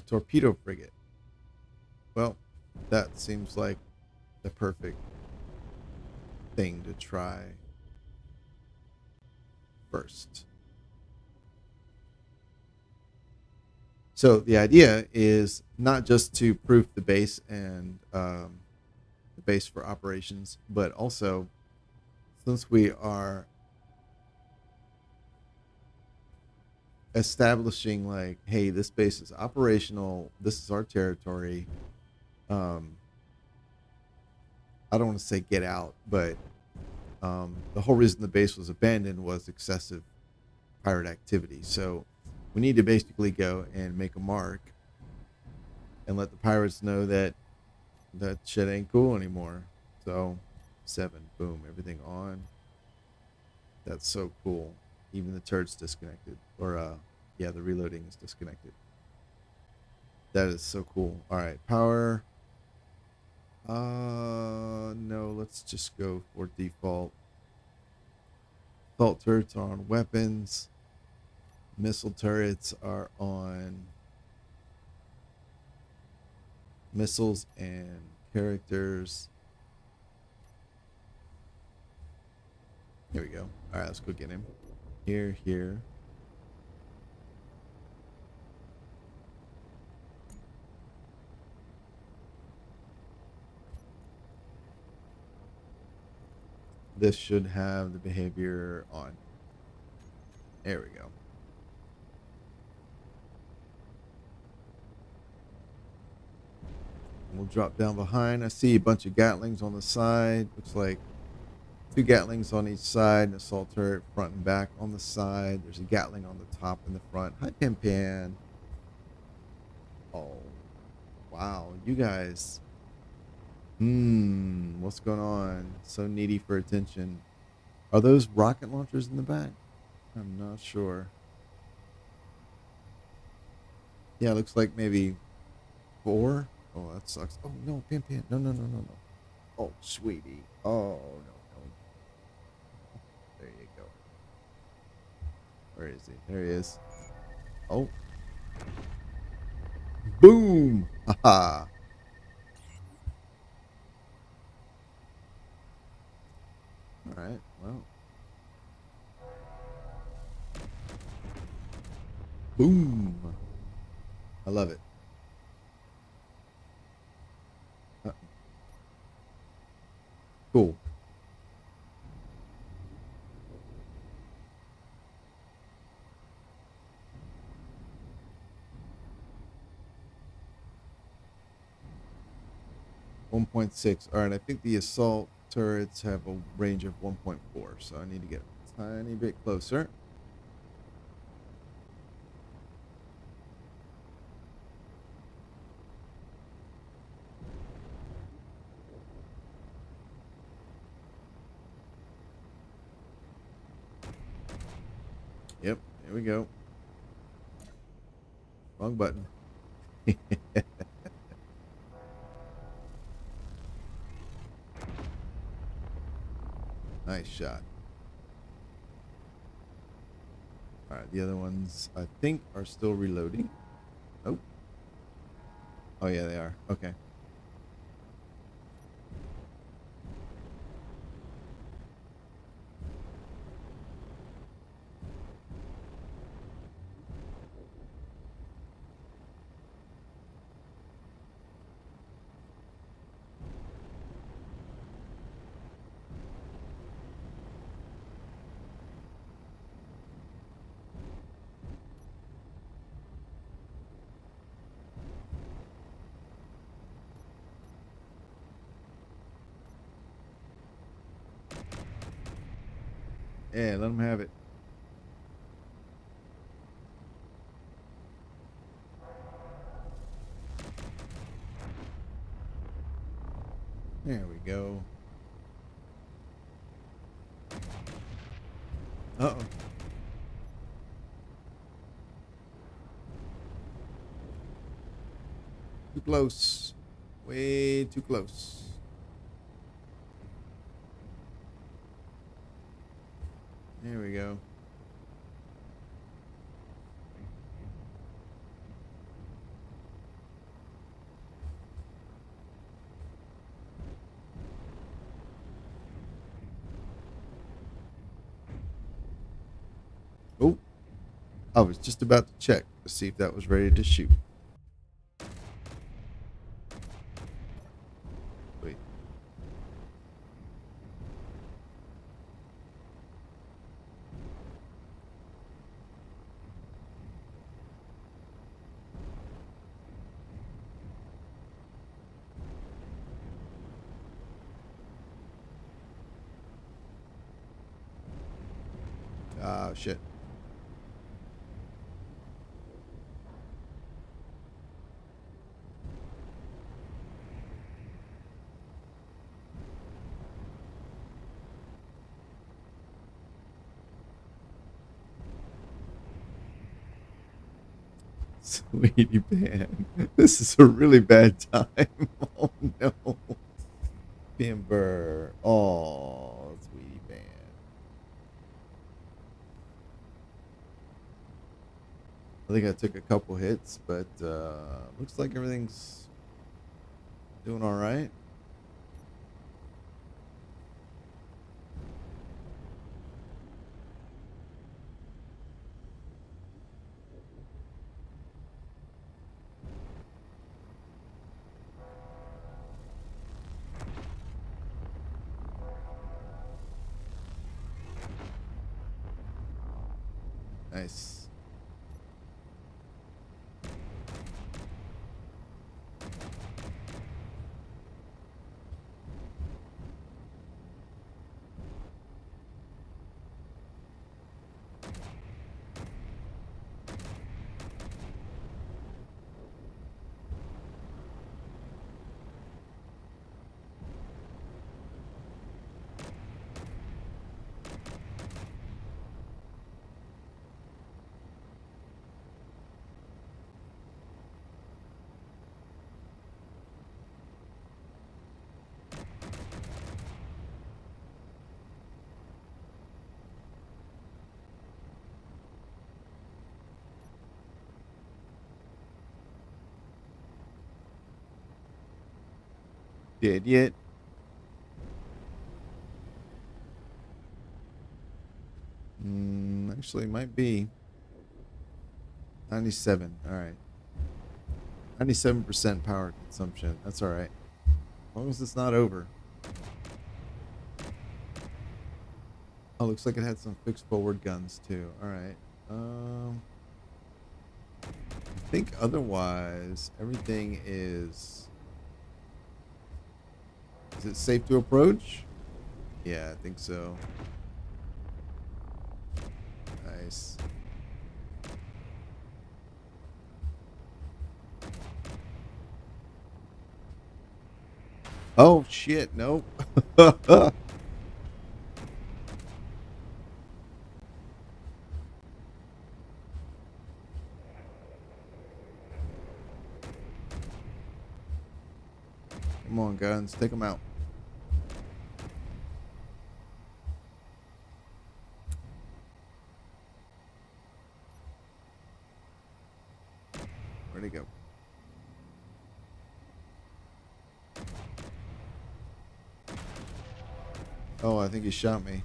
torpedo frigate. Well, that seems like the perfect thing to try first. So the idea is not just to proof the base and the base for operations, but also since we are establishing like, hey, this base is operational, this is our territory. Um, I don't want to say get out, but the whole reason the base was abandoned was excessive pirate activity. So we need to basically go and make a mark and let the pirates know that that shit ain't cool anymore. So 7, boom, everything on. That's so cool. Even the turd's disconnected, or yeah, the reloading is disconnected. That is so cool. All right, power. No, let's just go for default. Assault turrets are on weapons. Missile turrets are on missiles and characters. Here we go. All right, let's go get him. Here, here. This should have the behavior on. There we go. We'll drop down behind. I see a bunch of Gatlings on the side. Looks like 2 Gatlings on each side. An assault turret front and back on the side. There's a Gatling on the top and the front. Hi, Pin Pan. Oh, wow. You guys. What's going on? So needy for attention. Are those rocket launchers in the back? I'm not sure. Yeah, looks like maybe 4. Oh, that sucks. Oh, no, Pin Pan. No, no, no, no, no. Oh, sweetie. Oh, no, no. There you go. Where is he? There he is. Oh. Boom. Haha. All right. Well. Boom. I love it. Uh, cool. .6. All right. I think the assault turrets have a range of 1.4, so I need to get a tiny bit closer. Yep. Here we go. Wrong button. Nice shot. All right. The other ones, I think, are still reloading. Oh. Oh, yeah, they are. Okay. Yeah, let them have it. There we go. Uh-oh. Too close. Way too close. There we go. I was just about to check to see if that was ready to shoot. Wait. Ah, shit. Sweetie Pan. This is a really bad time. Oh no. Pimber. Oh, Sweetie Pan. I think I took a couple hits, but looks like everything's doing all right. Nice. Dead yet? Actually, might be 97. All right, 97% power consumption. That's all right, as long as it's not over. Oh, looks like it had some fixed forward guns too. All right. I think otherwise everything is. Is it safe to approach? Yeah, I think so. Nice. Oh shit! Nope. Come on, guns, take them out. Where'd he go? Oh, I think he shot me.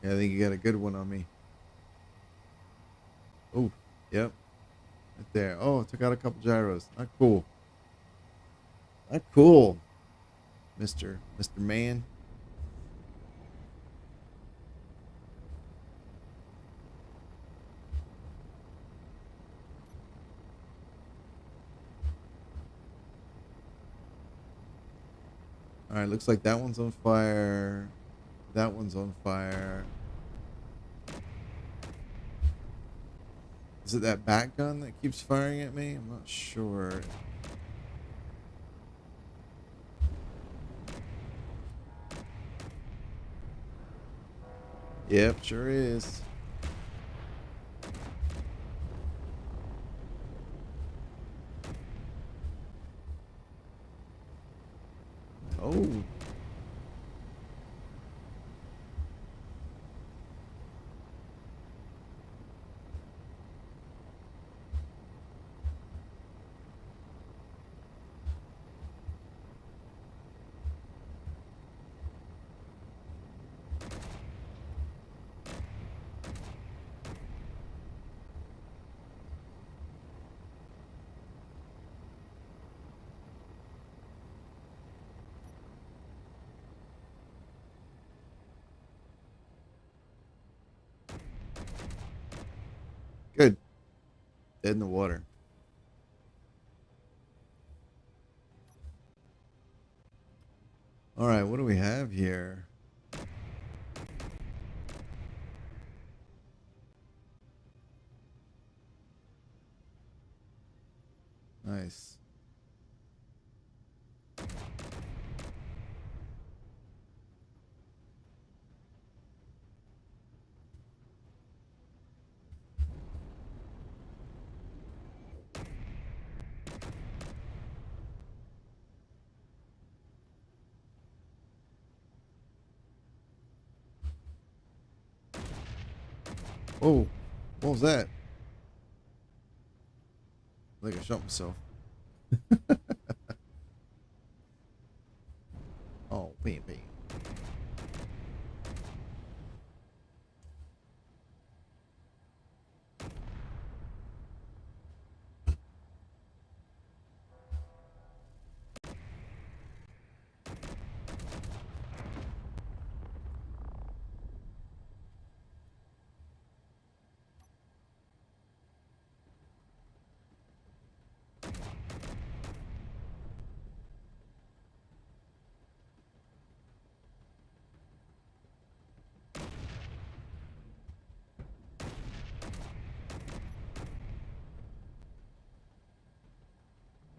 Yeah, I think you got a good one on me. Oh, yep. Right there. Oh, took out a couple gyros. Not cool. Not cool. Mr. Man. All right, looks like that one's on fire. That one's on fire. Is it that bat gun that keeps firing at me? I'm not sure. Yep, sure is. Oh. Good. Dead in the water. All right, what do we have here? Nice. Oh, what was that? I think I shot myself. Oh, bam, bam.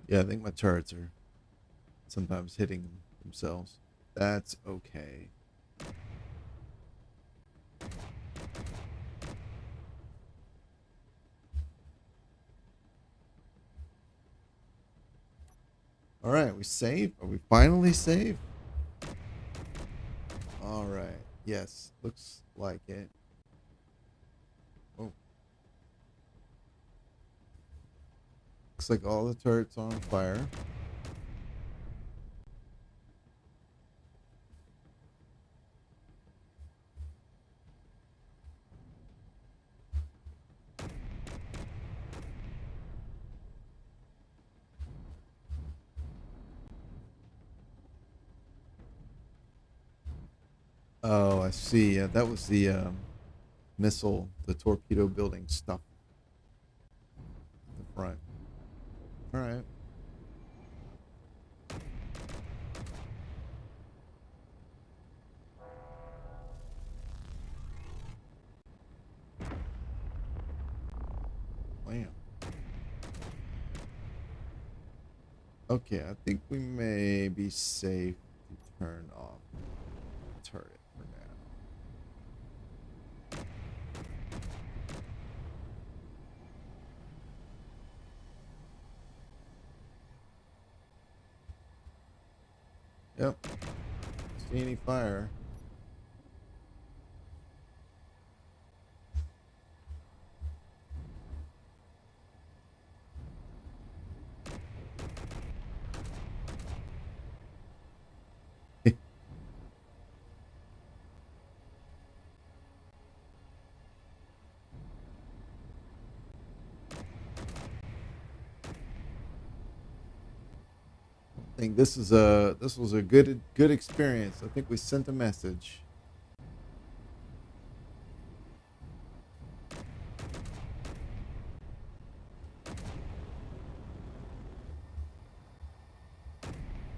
Yeah, I think my turrets are sometimes hitting themselves. That's okay. All right, we save. Are we finally saved? All right. Yes, looks like it. Oh, looks like all the turrets are on fire. Oh, I see. Yeah, that was the missile, the torpedo building stuff at the front. All right. Bam. Okay, I think we may be safe to turn off the turret for now. Yep. See any fire? I think this was a good experience. I think we sent a message.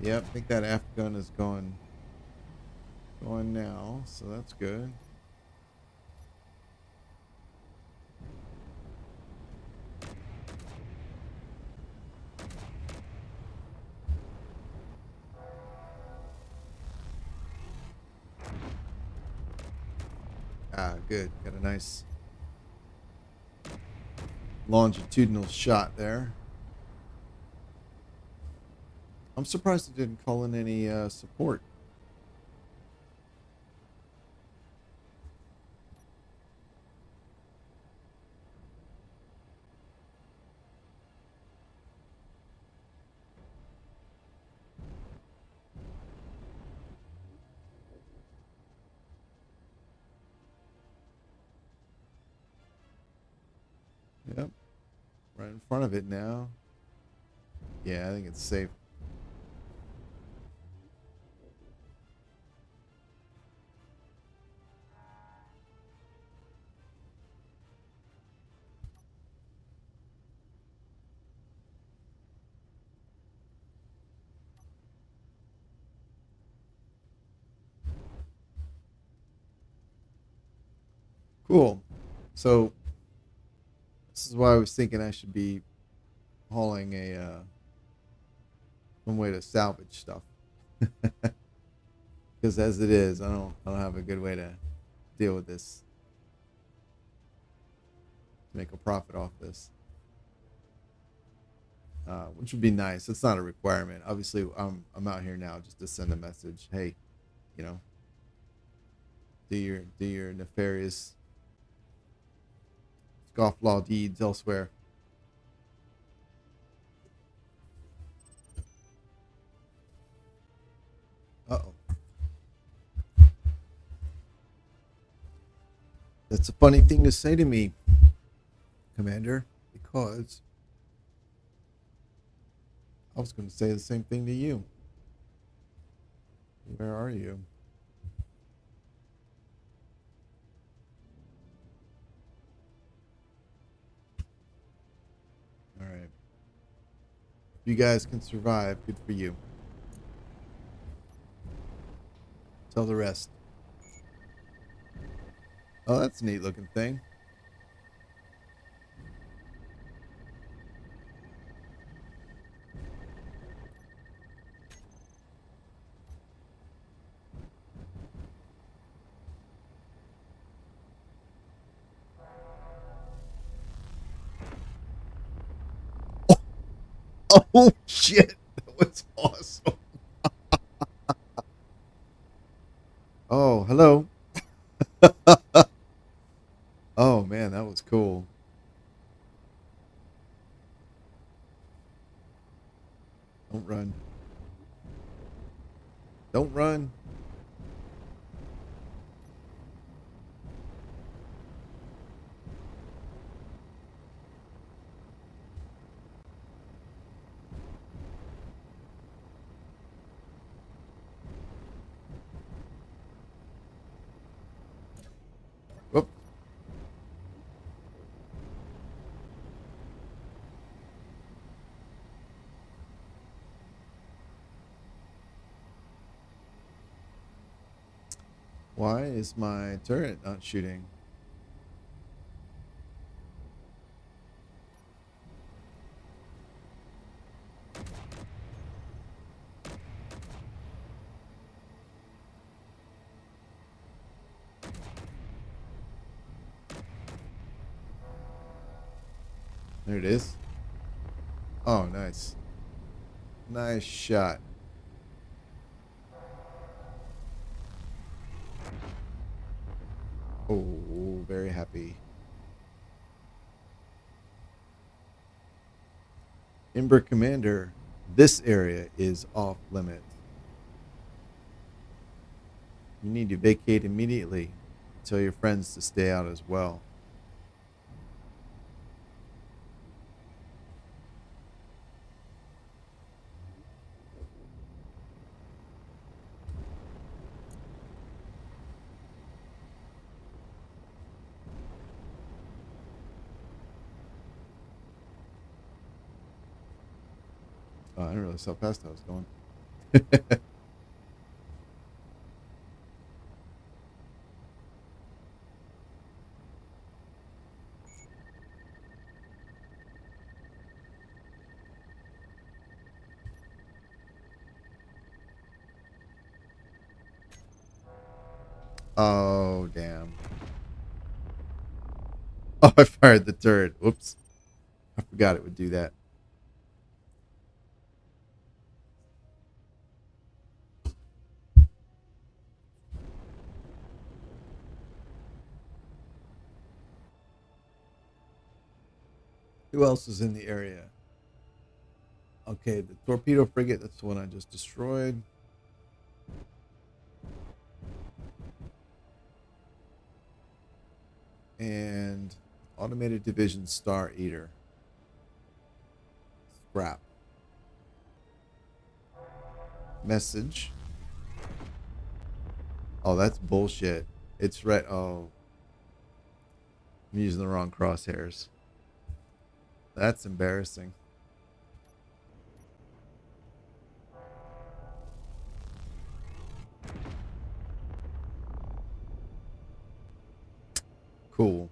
Yep, I think that aft gun is going now, so that's good. Ah, good. Got a nice longitudinal shot there. I'm surprised it didn't call in any support. Yep, right in front of it now. Yeah, I think it's safe. Cool. So this is why I was thinking I should be hauling a some way to salvage stuff. Because as it is, I don't have a good way to deal with this, to make a profit off this. Which would be nice. It's not a requirement. Obviously, I'm out here now just to send a message. Hey, you know, do your nefarious scofflaw deeds elsewhere. Uh-oh. That's a funny thing to say to me, Commander, because I was going to say the same thing to you. Where are you? All right. If you guys can survive, good for you. Tell the rest. Oh, that's a neat looking thing. Oh shit, that was awesome. Oh, hello. Oh man, that was cool. Don't run. Don't run. Whoop. Why is my turret not shooting? There it is. Oh, nice. Nice shot. Oh, very happy. Ember Commander, this area is off limits. You need to vacate immediately. Tell your friends to stay out as well. Oh, I didn't realize how fast I was going. Oh, damn. Oh, I fired the turret. Whoops. I forgot it would do that. Who else is in the area? Okay, the torpedo frigate. That's the one I just destroyed. And automated division Star Eater. Scrap. Message. Oh, that's bullshit. It's right. Oh, I'm using the wrong crosshairs. That's embarrassing. Cool.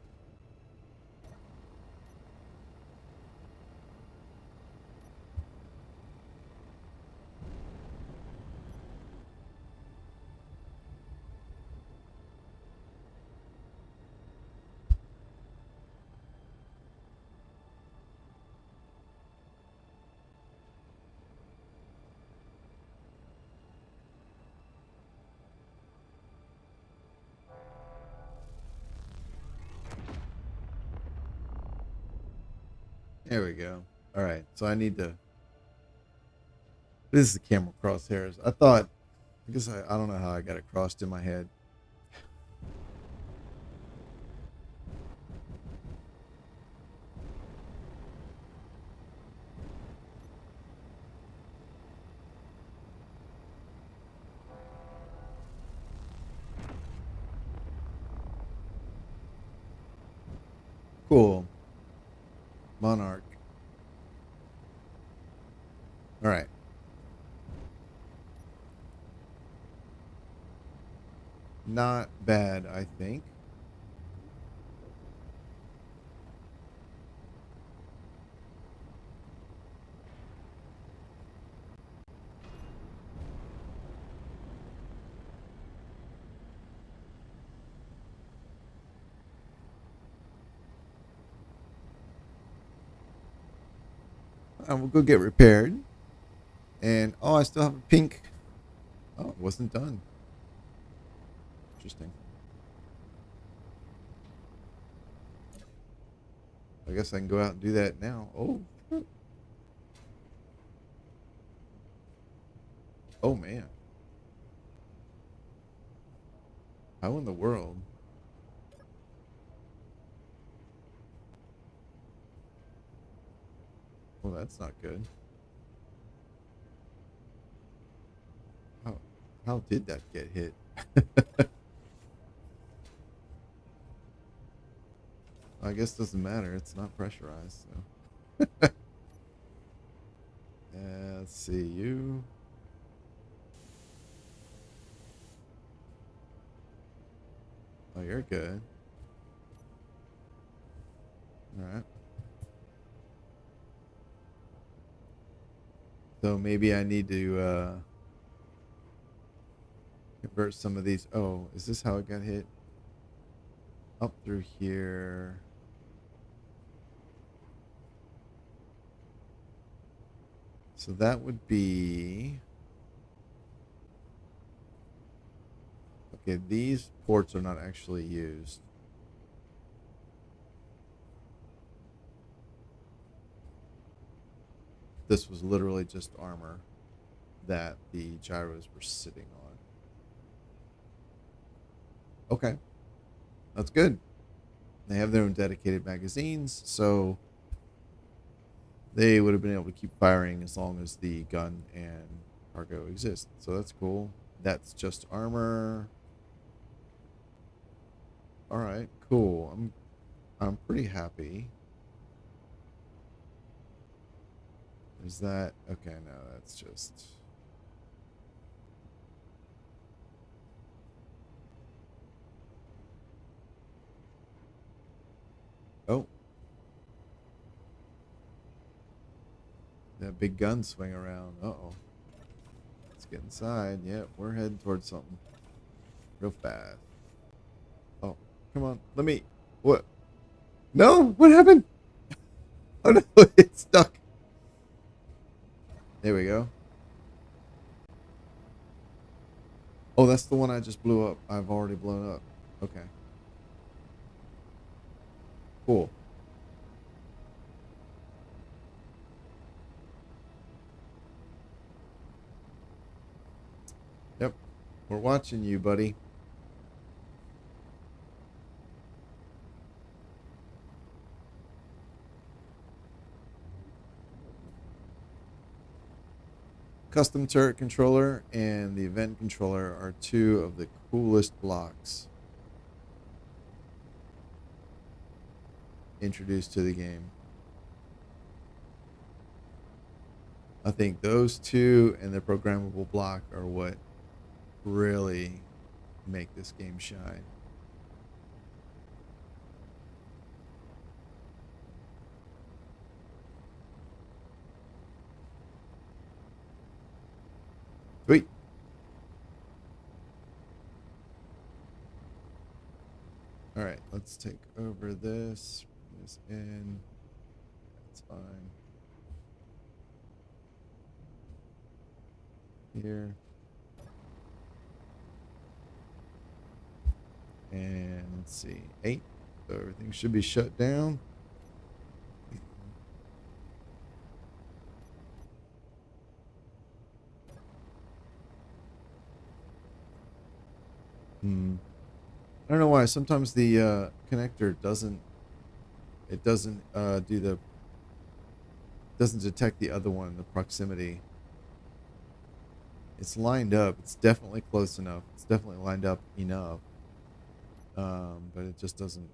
There we go. All right. So I need to. This is the camera crosshairs. I thought. I guess I don't know how I got it crossed in my head. Cool. Monarch. All right. Not bad, I think. We'll go get repaired. And oh, I still have a pink. Oh, it wasn't done. Interesting. I guess I can go out and do that now. Oh. Oh man. How in the world? Well, that's not good. How did that get hit? I guess it doesn't matter. It's not pressurized. So. Let's see you. Oh, you're good. All right. So maybe I need to convert some of these. Oh, is this how it got hit? Up through here. So that would be... Okay, these ports are not actually used. This was literally just armor that the gyros were sitting on. Okay, that's good. They have their own dedicated magazines, so they would have been able to keep firing as long as the gun and cargo exist. So that's cool. That's just armor. All right, cool. I'm pretty happy. Is that okay? No, that's just. Oh, that big gun swing around. Uh-oh. Let's get inside. Yeah, we're heading towards something real fast. Oh, come on. Let me. What? No, what happened? Oh no, it's stuck. There we go. Oh, that's the one I just blew up. I've already blown up. Okay. Cool. Yep. We're watching you, buddy. Custom turret controller and the event controller are two of the coolest blocks introduced to the game. I think those two and the programmable block are what really make this game shine. Wait. All right, let's take over this. Bring this in. That's fine. Here. And let's see, 8. So everything should be shut down. I don't know why. Sometimes the connector doesn't. It doesn't doesn't detect the other one, the proximity. It's lined up. It's definitely close enough. It's definitely lined up enough. But it just doesn't.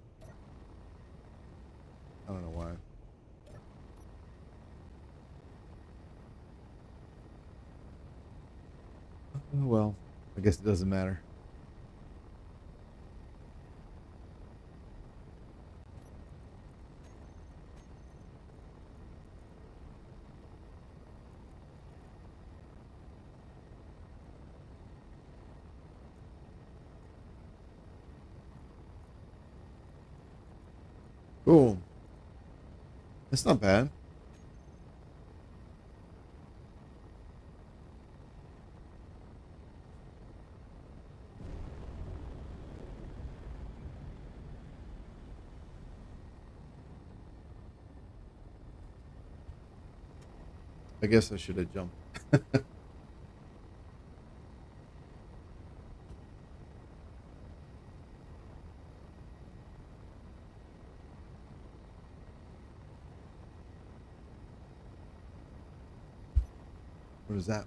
I don't know why. Oh, well, I guess it doesn't matter. Cool. That's not bad. I guess I should have jumped. What is that?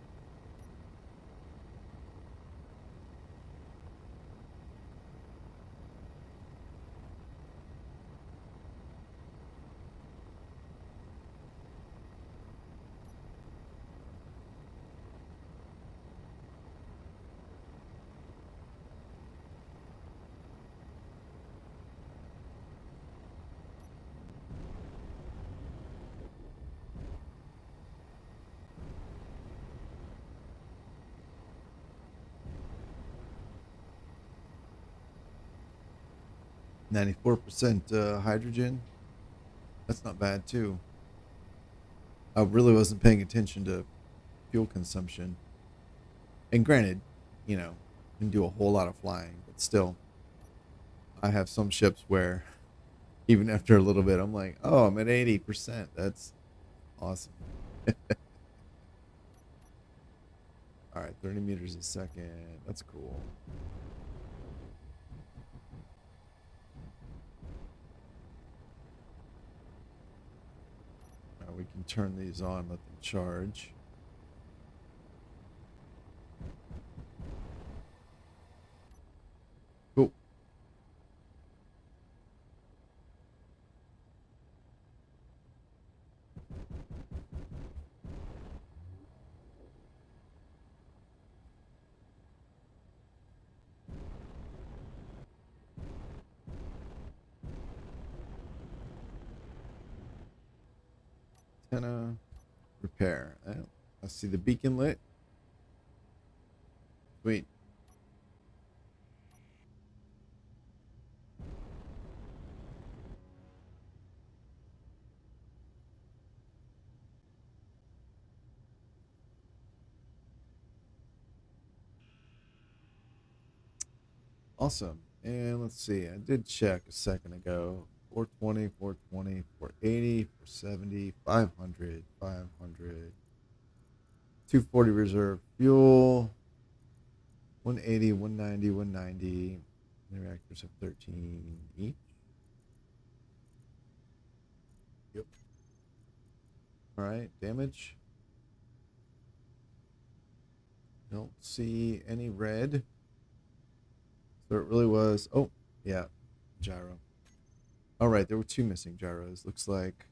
%, hydrogen. That's not bad too. I really wasn't paying attention to fuel consumption. And granted, I can do a whole lot of flying, but still, I have some ships where even after a little bit, I'm like, oh, I'm at 80%. That's awesome. All right, 30 meters a second. That's cool. Now we can turn these on, let them charge. Cool. Antenna repair. I see the beacon lit. Wait. Awesome. And let's see. I did check a second ago. 420, 420, 480, 470, 500, 500. 240 reserve fuel. 180, 190, 190. The reactors have 13 each. Yep. All right. Damage. Don't see any red. So it really was. Oh, yeah. Gyro. All right. There were 2 missing gyros. Looks like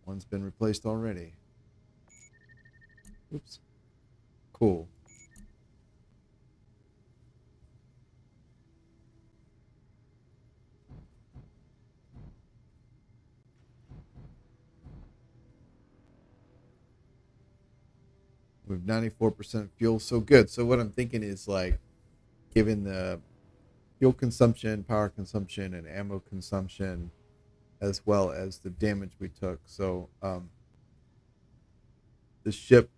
one's been replaced already. Oops. Cool. with 94% fuel. So good. So what I'm thinking is like, given the fuel consumption, power consumption, and ammo consumption, as well as the damage we took. So the ship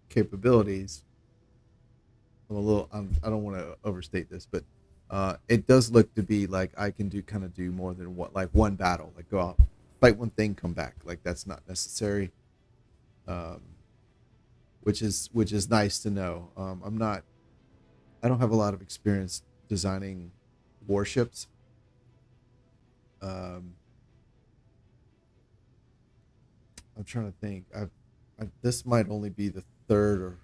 capabilities, I don't want to overstate this, but it does look to be like I can do more than one battle, like go out, fight one thing, come back. Like that's not necessary, um, which is nice to know. I don't have a lot of experience designing warships. Um, I'm trying to think. This might only be the third or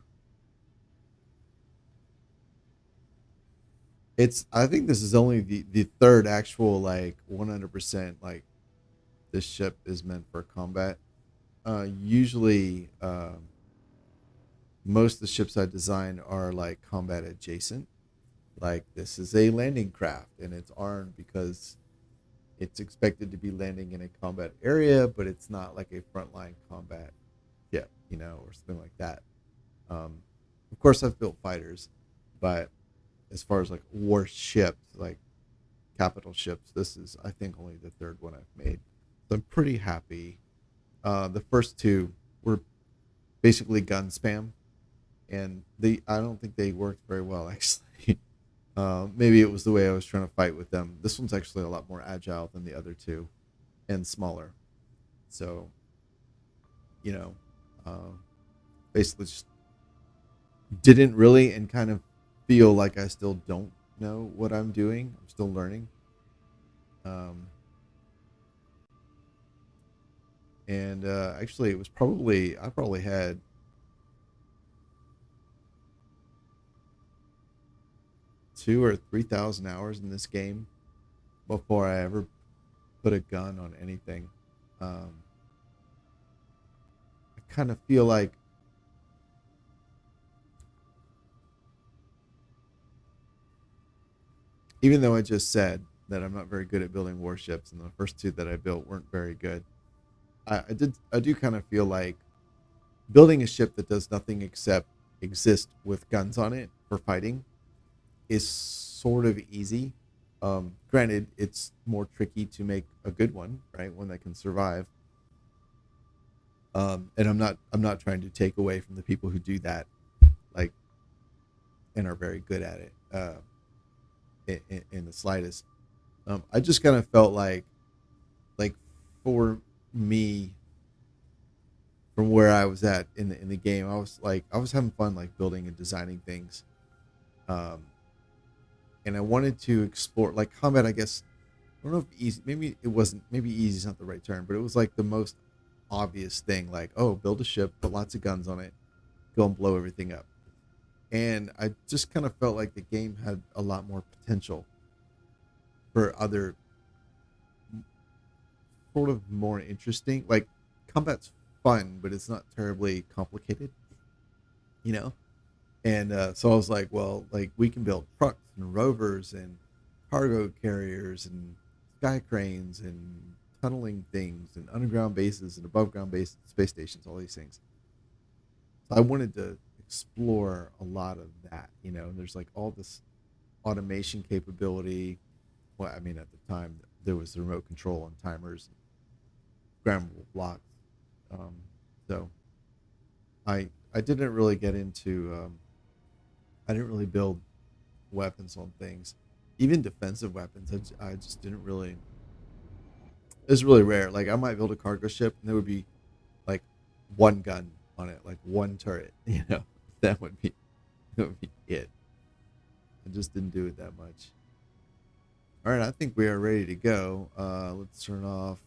it's. I think this is only the third actual like 100% like this ship is meant for combat. Usually, most of the ships I design are like combat adjacent. Like this is a landing craft and it's armed because it's expected to be landing in a combat area, but it's not like a frontline combat ship, or something like that. Um, of course, I've built fighters, but as far as like war ships, like capital ships, this is I think only the third one I've made. So I'm pretty happy. The first two were basically gun spam, and I don't think they worked very well actually. Maybe it was the way I was trying to fight with them. This one's actually a lot more agile than the other two, and smaller. So, you know, uh, basically just didn't really and kind of feel like I still don't know what I'm doing. I'm still learning. Um, and actually, it was I probably had 2 or 3 thousand hours in this game before I ever put a gun on anything. Um, I kind of feel like, even though I just said that I'm not very good at building warships, and the first two that I built weren't very good, I do kind of feel like building a ship that does nothing except exist with guns on it for fighting is sort of easy. Granted, it's more tricky to make a good one, right? One that can survive. And I'm not trying to take away from the people who do that, like, and are very good at it, in the slightest. I just kind of felt like for me, from where I was at in the game, I was having fun like building and designing things. Um, and I wanted to explore like combat. I guess I don't know if easy. Maybe it wasn't. Maybe easy is not the right term, but it was like the most obvious thing. Like, oh, build a ship, put lots of guns on it, go and blow everything up. And I just kind of felt like the game had a lot more potential for other sort of more interesting. Like combat's fun, but it's not terribly complicated, you know. And so I was like, well, like we can build trucks and rovers and cargo carriers and sky cranes and tunneling things and underground bases and above ground base space stations, all these things. So I wanted to explore a lot of that, And there's like all this automation capability. Well, I mean, at the time there was the remote control and timers, programmable blocks. Um, so I didn't really get into I didn't really build weapons on things, even defensive weapons. I just didn't really. It's really rare. Like I might build a cargo ship and there would be like one gun on it, like one turret. That would be it. I just didn't do it that much. All right, I think we are ready to go. Let's turn off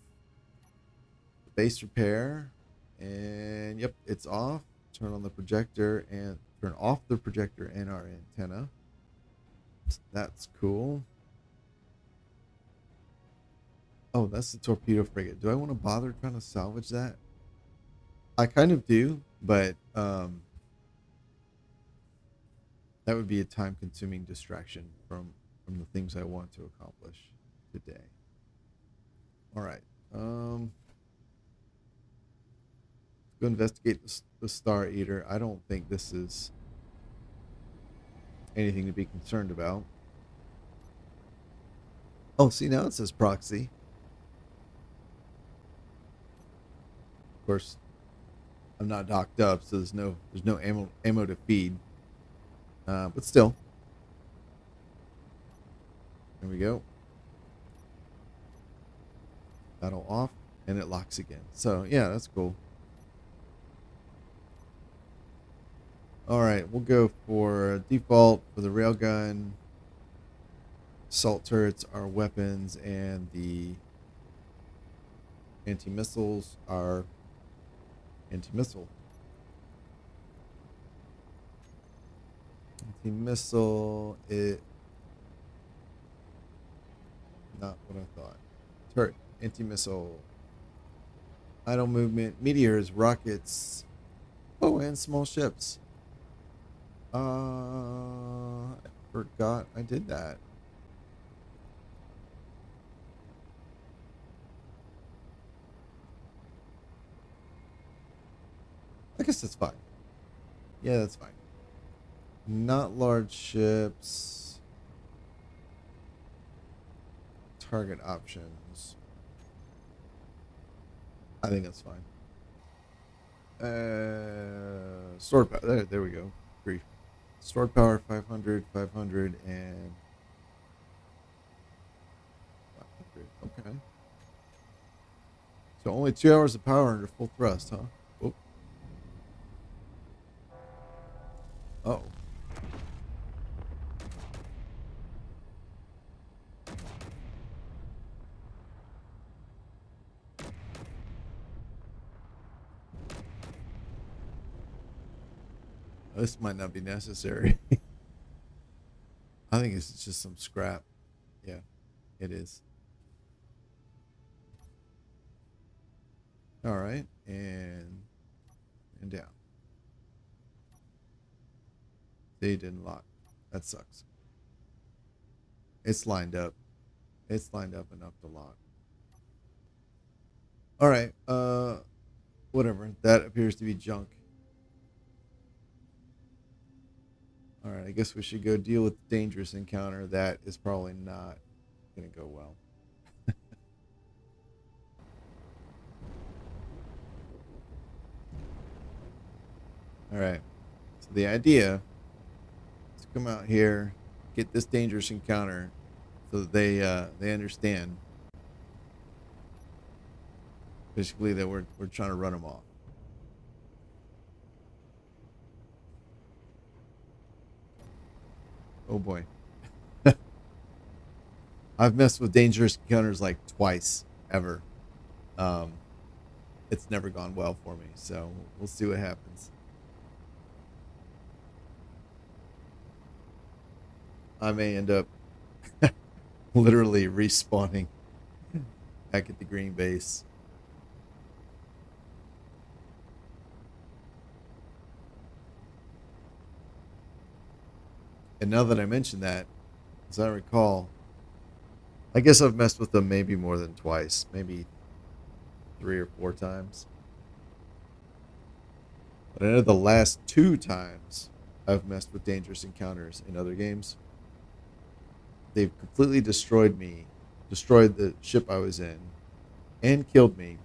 the base repair, and yep, it's off. Turn on the projector and turn off the projector and our antenna. That's cool. Oh, that's the torpedo frigate. Do I want to bother trying to salvage that? I kind of do, but that would be a time-consuming distraction from the things I want to accomplish today. All right. Go investigate the Star Eater. I don't think this is anything to be concerned about. Oh, see, now it says proxy. Of course, I'm not docked up, so there's no ammo to feed. But still, there we go. Battle off, and it locks again. So yeah, that's cool. All right, we'll go for default for the railgun. Assault turrets are weapons, and the anti-missiles are anti-missile. Anti-missile, it not what I thought. Turret, anti-missile, idle movement, meteors, rockets, oh, and small ships. I forgot I did that. I guess that's fine. Yeah, that's fine. Not large ships. Target options. I think that's fine. Sword power. There we go. Brief. Sword power 500, 500, and 500. Okay. So only 2 hours of power under full thrust, huh? Oh. Oh. This might not be necessary. I think it's just some scrap. Yeah, it is. All right, and down. They didn't lock. That sucks. It's lined up. It's lined up enough to lock. All right. Whatever. That appears to be junk. All right. I guess we should go deal with the dangerous encounter. That is probably not going to go well. All right. So the idea is to come out here, get this dangerous encounter, so that they understand. Basically, that we're trying to run them off. Oh boy. I've messed with dangerous encounters like twice ever. Um, it's never gone well for me, so we'll see what happens. I may end up literally respawning back at the green base. And now that I mention that, as I recall, I guess I've messed with them maybe more than twice, maybe 3 or 4 times. But I know the last 2 times I've messed with dangerous encounters in other games, they've completely destroyed me, destroyed the ship I was in, and killed me.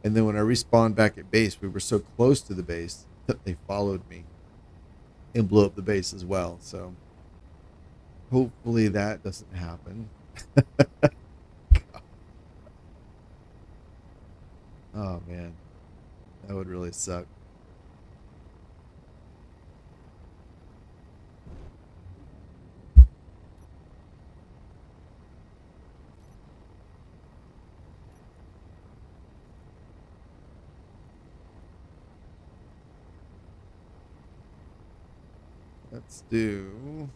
And then when I respawned back at base, we were so close to the base that they followed me and blew up the base as well. So hopefully that doesn't happen. Oh man, that would really suck. Let's do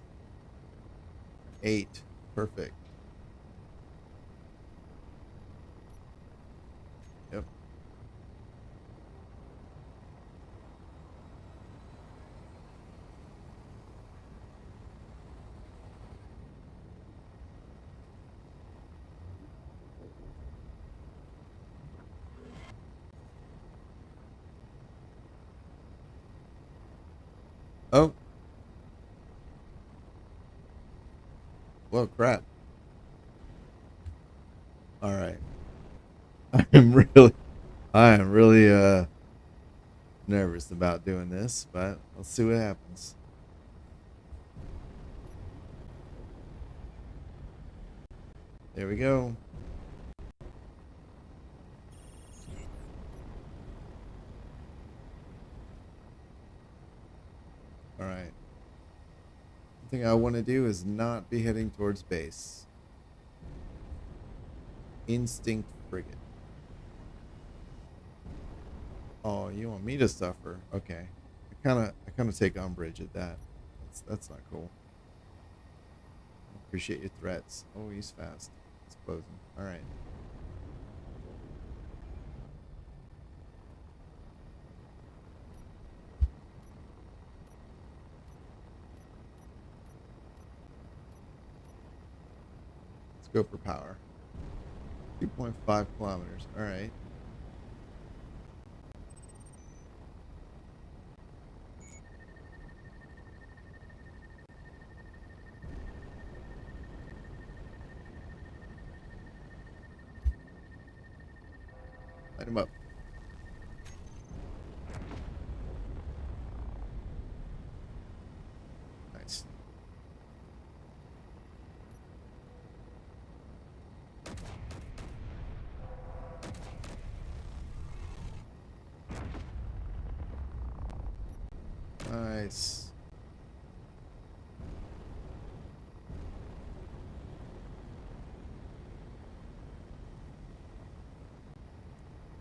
8. Perfect. Yep. Oh, well, crap. All right. I am really, I am really nervous about doing this, but let's see what happens. There we go. All right. The thing I want to do is not be heading towards base. Instinct frigate. Oh, you want me to suffer? Okay. I kind of take umbrage at that. That's not cool. Appreciate your threats. Oh, he's fast. He's closing. All right. Let's go for power. 2.5 kilometers. All right. Light him up. Nice. Nice.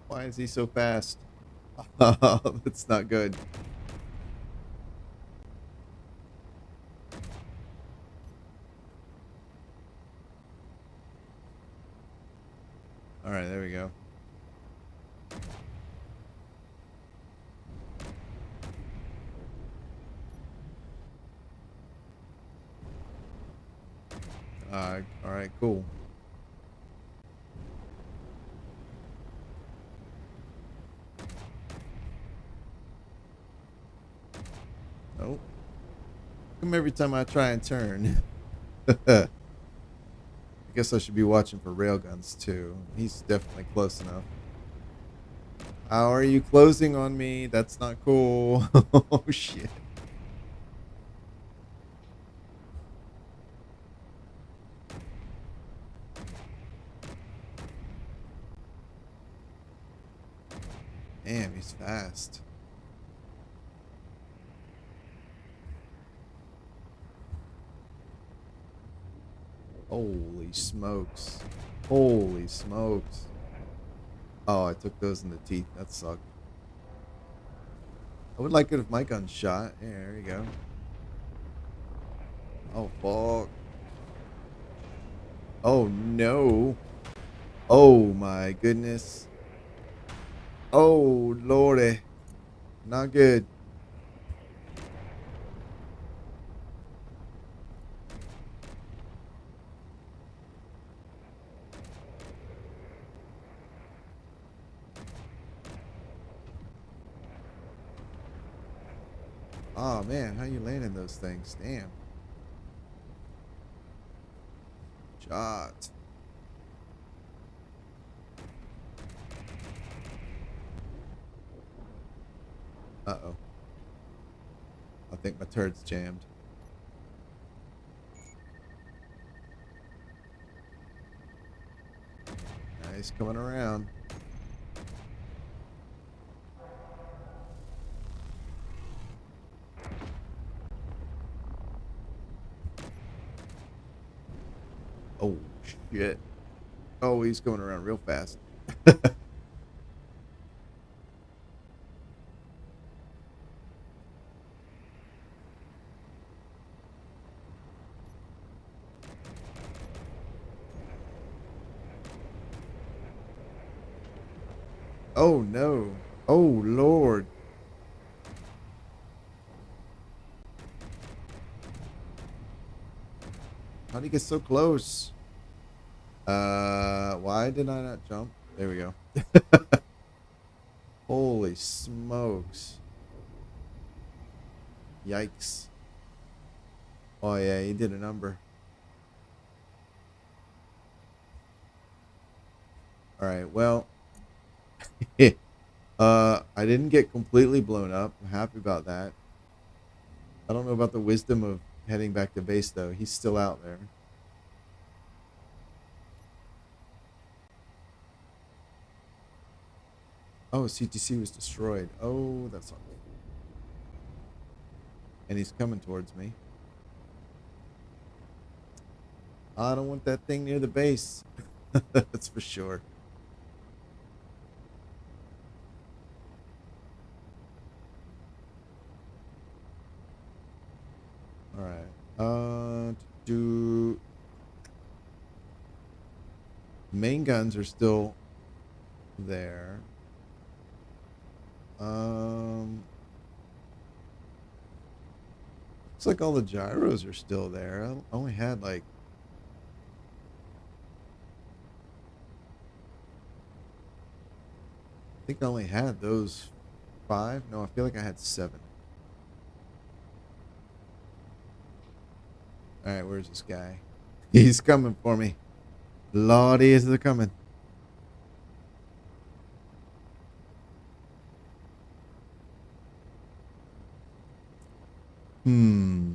Why is he so fast? Oh, that's not good. All right, there we go. All right, cool. Oh, come every time I try and turn. I guess I should be watching for railguns too. He's definitely close enough. How are you closing on me? That's not cool. Oh shit. Damn, he's fast. Holy smokes. Holy smokes. Oh, I took those in the teeth. That sucked. I would like it if my gun shot. Yeah, there you go. Oh, fuck. Oh, no. Oh, my goodness. Oh, lordy. Not good. Oh, man. How you landing those things? Damn. Shot. Uh-oh. I think my turd's jammed. Nice coming around. Oh, shit. Oh, he's coming around real fast. Oh, no. Oh, Lord. How'd he get so close? Why did I not jump? There we go. Holy smokes. Yikes. Oh yeah, he did a number. All right. Well, I didn't get completely blown up. I'm happy about that. I don't know about the wisdom of heading back to base though. He's still out there. Oh, CTC was destroyed. Oh, that's not good. And he's coming towards me. I don't want that thing near the base. That's for sure. All right. Do main guns are still there. Looks like all the gyros are still there. I only had like I think I only had those 5. No, I feel like I had 7. All right, where's this guy? He's coming for me. Lordy, is it coming? Hmm.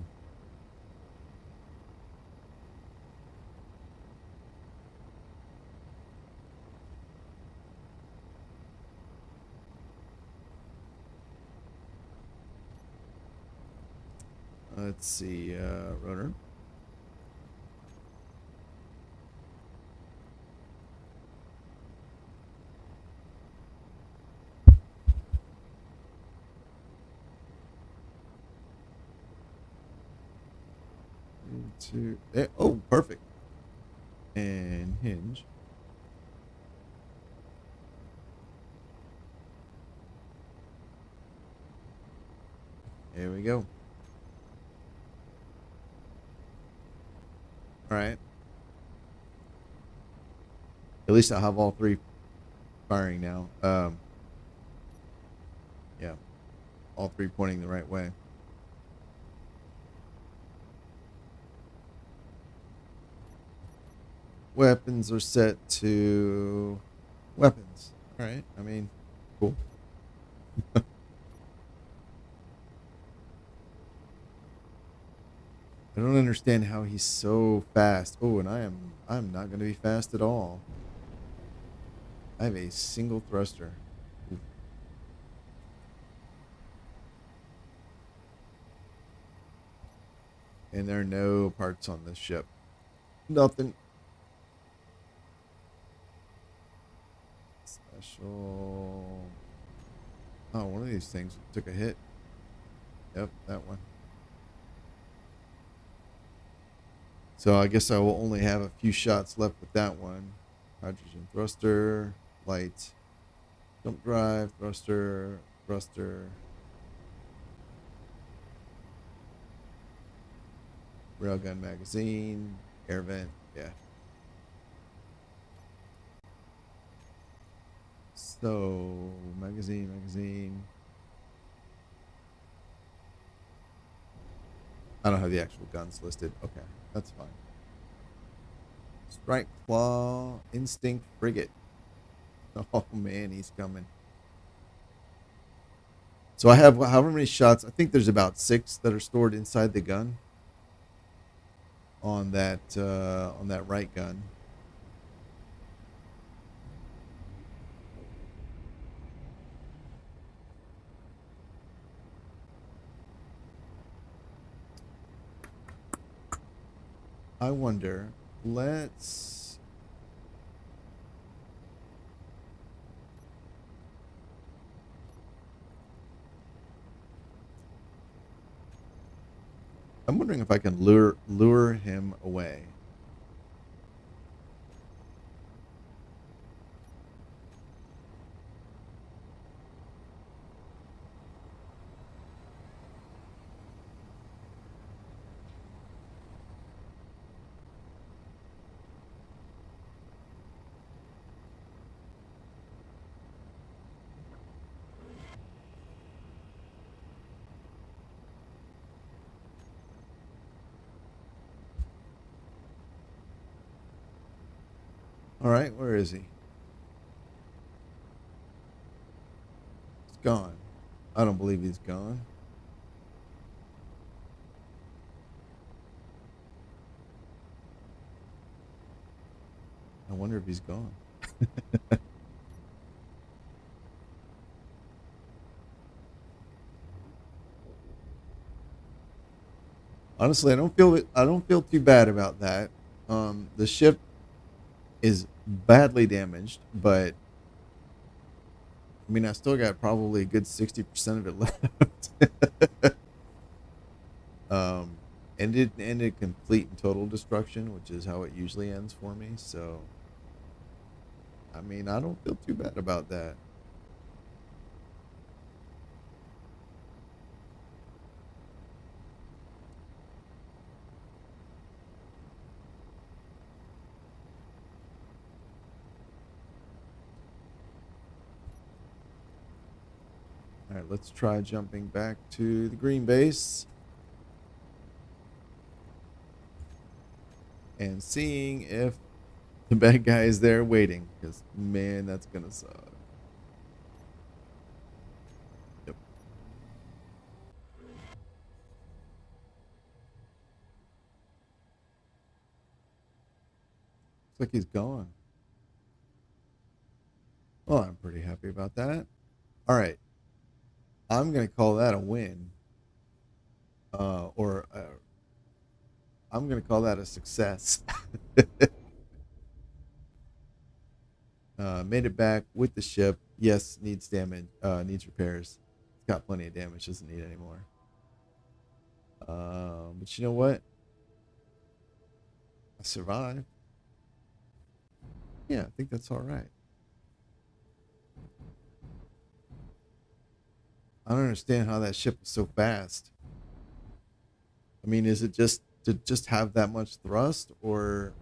Let's see, rotor. Into there. Oh, perfect. And hinge. There we go. All right. At least I'll have all 3 firing now. Yeah, all 3 pointing the right way. Weapons are set to weapons. All right. I mean, cool. I don't understand how he's so fast. Oh, and I'm not going to be fast at all. I have a single thruster. Oof. And there are no parts on this ship. Nothing. Special. Oh, one of these things took a hit. Yep, that one. So I guess I will only have a few shots left with that one. Hydrogen thruster, light, jump drive, thruster, thruster, railgun magazine, air vent. Yeah. So magazine. I don't have the actual guns listed. Okay, that's fine. Strike claw, instinct frigate. Oh man, he's coming. So I have however many shots. I think there's about 6 that are stored inside the gun on that right gun. I wonder. Let's. I'm wondering if I can lure him away. All right, where is he? He's gone. I don't believe he's gone. I wonder if he's gone. Honestly, I don't feel too bad about that. The ship is badly damaged, but I mean, I still got probably a good 60% of it left. um, and it ended complete and total destruction, which is how it usually ends for me. So, I mean, I don't feel too bad about that. All right, let's try jumping back to the green base and seeing if the bad guy is there waiting. Because, man, that's going to suck. Yep. Looks like he's gone. Well, I'm pretty happy about that. All right. I'm going to call that a win. Or I'm going to call that a success. Made it back with the ship. Yes, needs damage. Needs repairs. It's got plenty of damage. Doesn't need any more. But you know what? I survived. Yeah, I think that's all right. I don't understand how that ship was so fast. I mean, is it just to just have that much thrust, or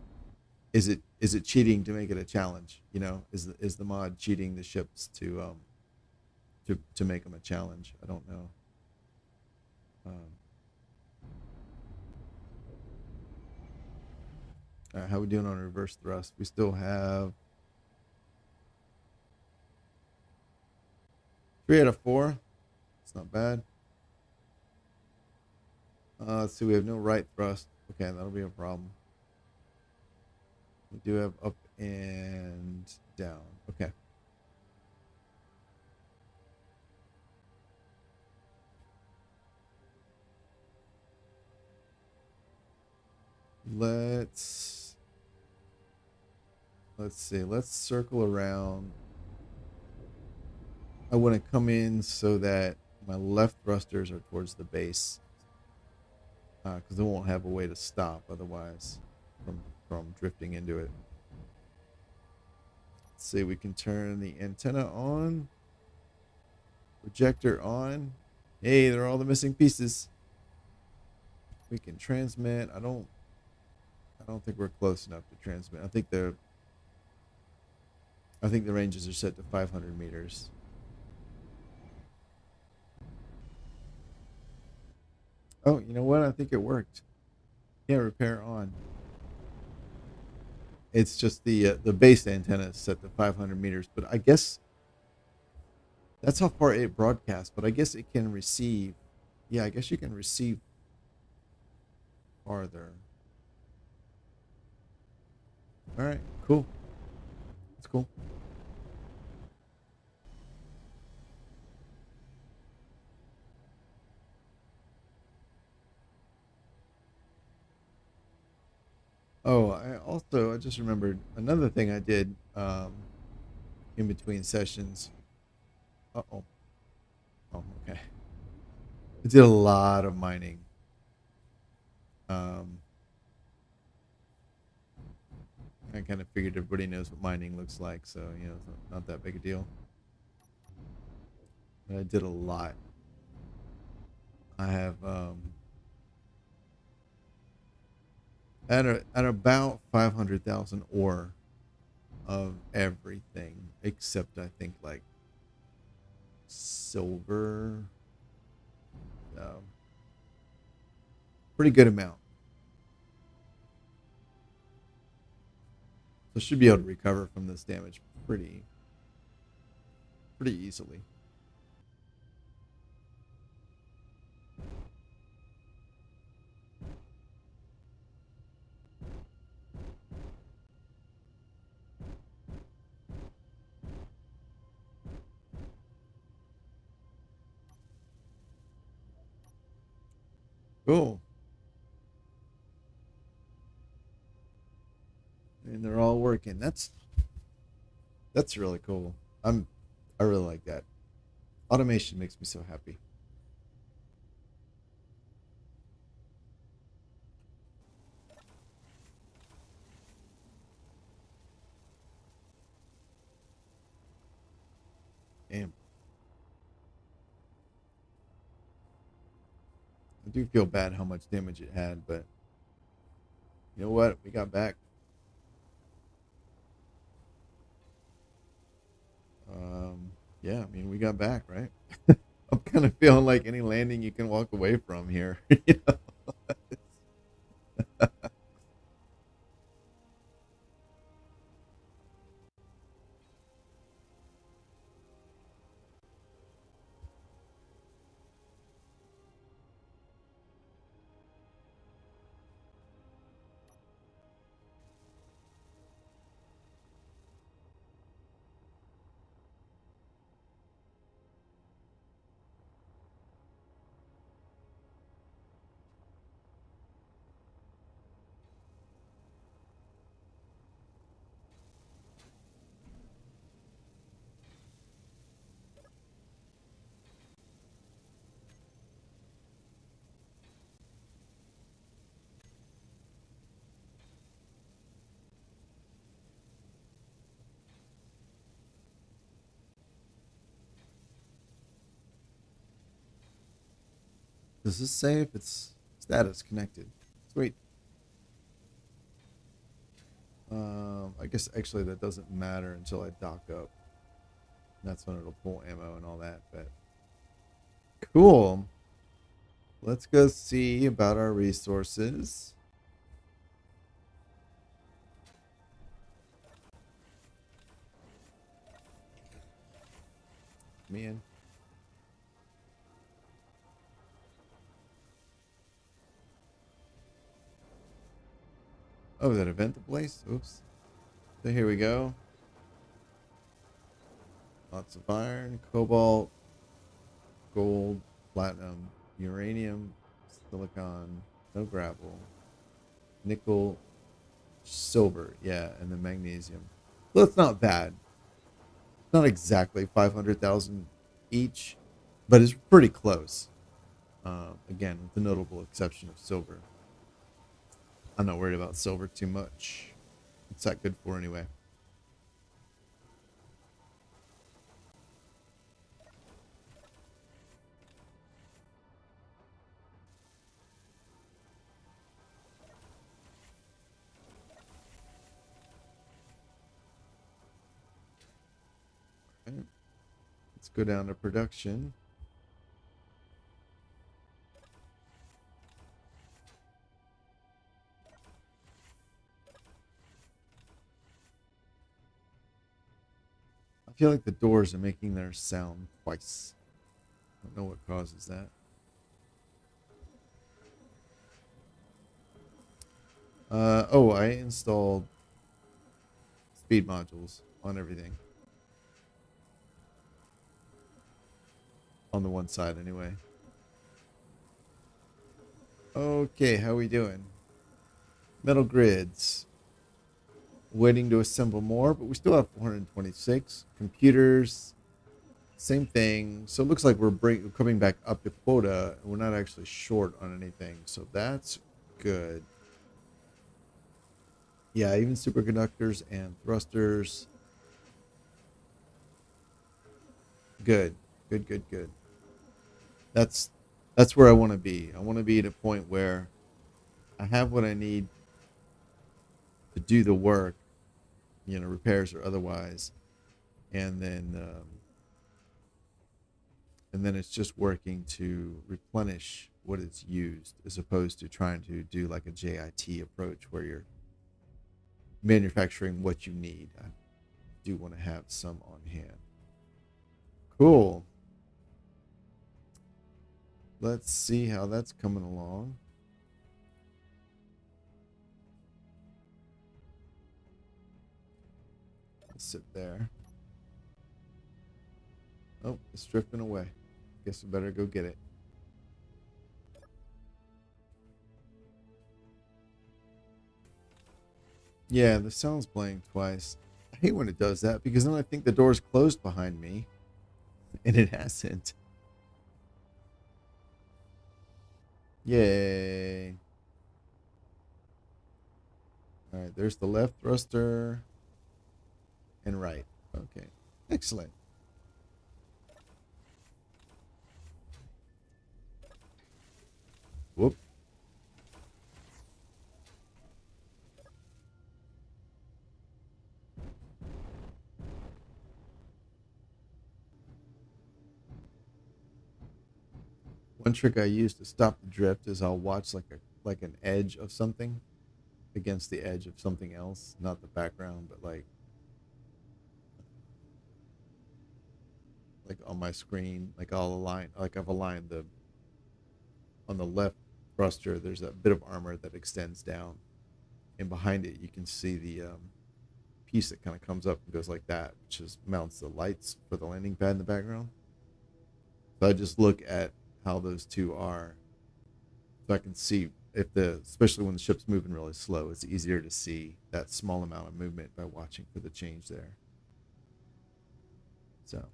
is it cheating to make it a challenge? You know, is the mod cheating the ships to make them a challenge? I don't know. Um, how we doing on reverse thrust? We still have 3 out of 4. It's not bad. Let's see. We have no right thrust. Okay, that'll be a problem. We do have up and down. Okay. Let's see. Let's circle around. I want to come in so that my left thrusters are towards the base, because they won't have a way to stop otherwise from drifting into it. Let's see. We can turn the antenna on, projector on. Hey, they're all the missing pieces. We can transmit. I don't think we're close enough to transmit. I think the ranges are set to 500 meters. Oh, you know what? I think it worked. Yeah, repair on. It's just the base antenna is set to 500 meters, but I guess that's how far it broadcasts. But I guess it can receive. Yeah, I guess you can receive farther. All right, cool. That's cool. Oh, I just remembered another thing I did in between sessions. Uh oh. Oh, okay. I did a lot of mining. Um, I kind of figured everybody knows what mining looks like, so it's not that big a deal. But I did a lot. I have at about 500,000 ore of everything except I think like silver. Pretty good amount. So should be able to recover from this damage pretty easily. Cool. And they're all working. That's really cool. I really like that. Automation makes me so happy. Damn. I do feel bad how much damage it had, but you know what? We got back. Yeah, I mean, we got back, right? I'm kind of feeling like any landing you can walk away from here. You know? Does this say if it's status connected? Sweet. I guess actually that doesn't matter until I dock up. That's when it'll pull ammo and all that. But cool. Let's go see about our resources. Man. Oh, that event took place? Oops. So here we go. Lots of iron, cobalt, gold, platinum, uranium, silicon, no gravel, nickel, silver, yeah, and then magnesium. Well, that's not bad. Not exactly 500,000 each, but it's pretty close. Again, with the notable exception of silver. I'm not worried about silver too much. What's that good for anyway? Okay. Let's go down to production. I feel like the doors are making their sound twice. I don't know what causes that. Oh, I installed speed modules on everything. On the one side, anyway. Okay, how we doing? Metal grids. Waiting to assemble more, but we still have 426. Computers, same thing. So it looks like we're coming back up to quota, and we're not actually short on anything. So that's good. Yeah, even superconductors and thrusters. Good. Good, good, good. That's that's where I want to be. I want to be at a point where I have what I need to do the work, repairs or otherwise, and then it's just working to replenish what it's used, as opposed to trying to do like a JIT approach where you're manufacturing what you need. I do want to have some on hand. Cool. Let's see how that's coming along. Let's sit there. Oh, it's drifting away. Guess we better go get it. Yeah, the sound's playing twice. I hate when it does that because then I think the door's closed behind me, and it hasn't. Yay. All right, there's the left thruster and right. Okay, excellent. Whoop. One trick I use to stop the drift is I'll watch like an edge of something against the edge of something else, not the background, but like on my screen, like I'll align, like I've aligned the on the left thruster. There's a bit of armor that extends down, and behind it you can see the piece that kind of comes up and goes like that, which is mounts the lights for the landing pad in the background. So I just look at how those two are, so I can see if especially when the ship's moving really slow, it's easier to see that small amount of movement by watching for the change there. So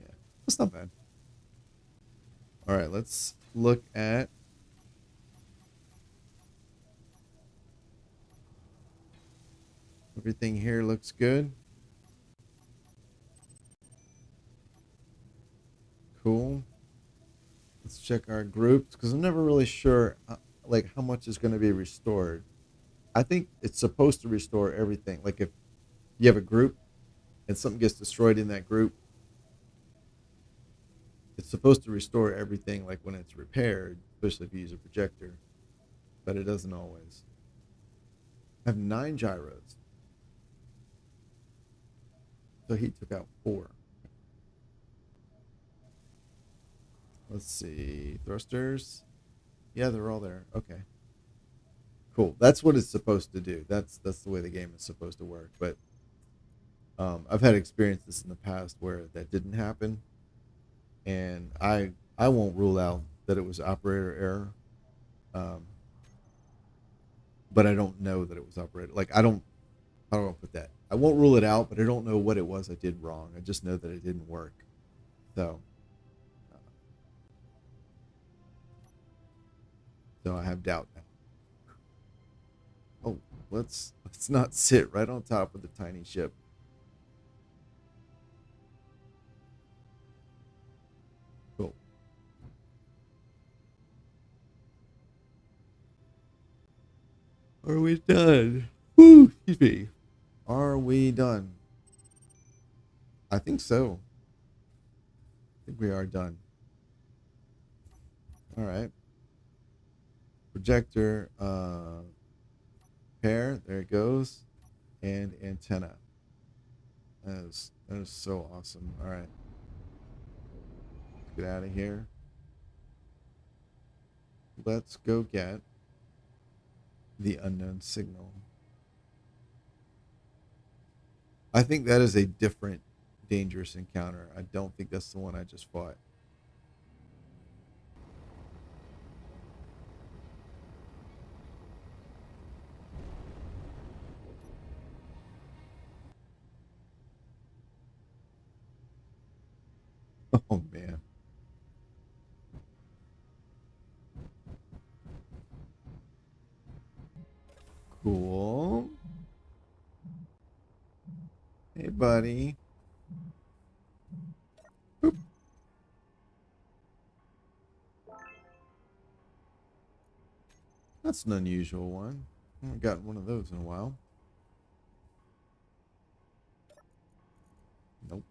yeah, that's not bad. All right, let's look at everything here. Looks good. Cool. Let's check our groups because I'm never really sure like how much is going to be restored. I think it's supposed to restore everything. Like if you have a group and something gets destroyed in that group, it's supposed to restore everything like when it's repaired, especially if you use a projector, but it doesn't always. I have 9 gyros. So he took out 4. Let's see. Thrusters. Yeah, they're all there. Okay. Cool. That's what it's supposed to do. That's the way the game is supposed to work. But I've had experiences in the past where that didn't happen, and I won't rule out that it was operator error, um, but I don't know that it was operator. Like I don't. How do I put that? I won't rule it out, but I don't know what it was I did wrong. I just know that it didn't work. So, uh, so I have doubt now. Oh, let's not sit right on top of the tiny ship. Cool. Are we done? Woo, excuse me. Are we done? I think so. I think we are done. All right. Projector, pair. There it goes. And antenna. That is so awesome. All right. Let's get out of here. Let's go get the unknown signal. I think that is a different dangerous encounter. I don't think that's the one I just fought. Oh man. Cool. Hey buddy. Boop. That's an unusual one. I haven't gotten one of those in a while. Nope.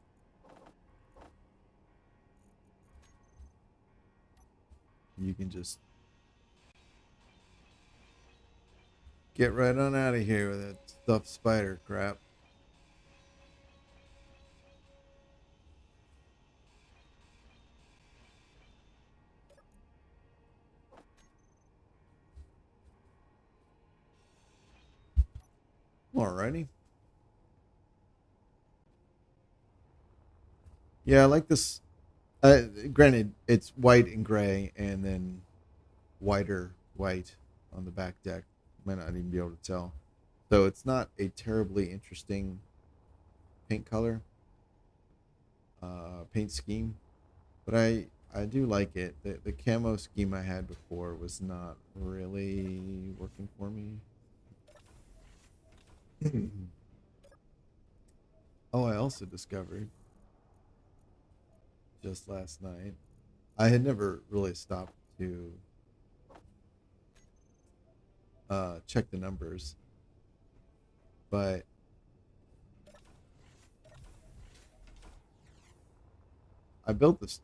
You can just Get right on out of here with that stuffed spider crap. Alrighty. Yeah, I like this. Granted, it's white and gray, and then whiter white on the back deck. Might not even be able to tell. So it's not a terribly interesting paint color, paint scheme, but I do like it. The camo scheme I had before was not really working for me. Oh, I also discovered just last night. I had never really stopped to check the numbers, but I built this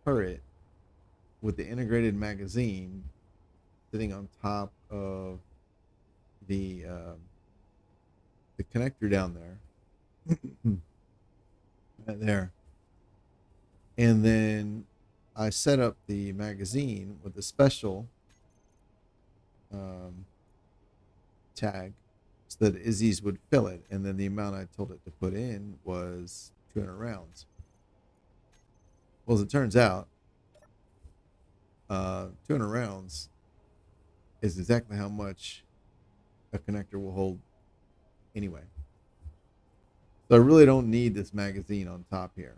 turret with the integrated magazine sitting on top of the uh, the connector down there, right there, and then I set up the magazine with a special um, tag so that Izzy's would fill it, and then the amount I told it to put in was 200 rounds. Well, as it turns out, 200 rounds is exactly how much a connector will hold anyway. So I really don't need this magazine on top here.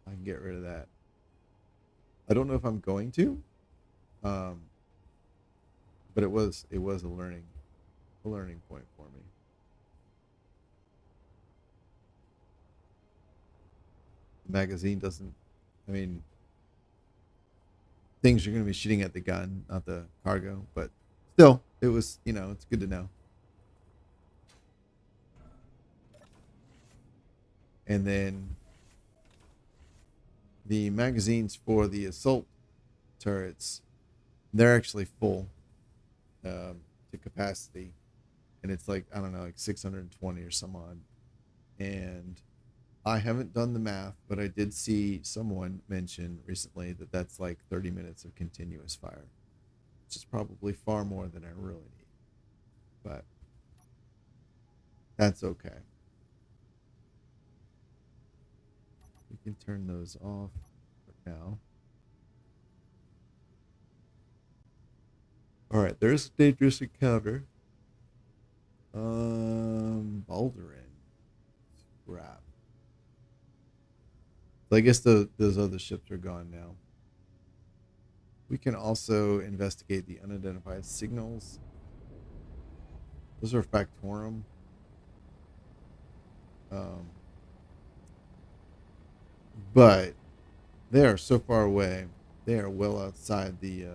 I can get rid of that. I don't know if I'm going to, um, but it was a learning point for me. The magazine doesn't. I mean, things are going to be shooting at the gun, not the cargo, but still, it was it's good to know. And then the magazines for the assault turrets, they're actually full to capacity, and it's like I don't know, like 620 or some odd. And I haven't done the math, but I did see someone mention recently that that's like 30 minutes of continuous fire, which is probably far more than I really need. But that's okay. We can turn those off for now. All right, there's a dangerous encounter. Baldwin. Crap. So I guess those other ships are gone now. We can also investigate the unidentified signals. Those are Factorum. Um, but they are so far away. They are well outside the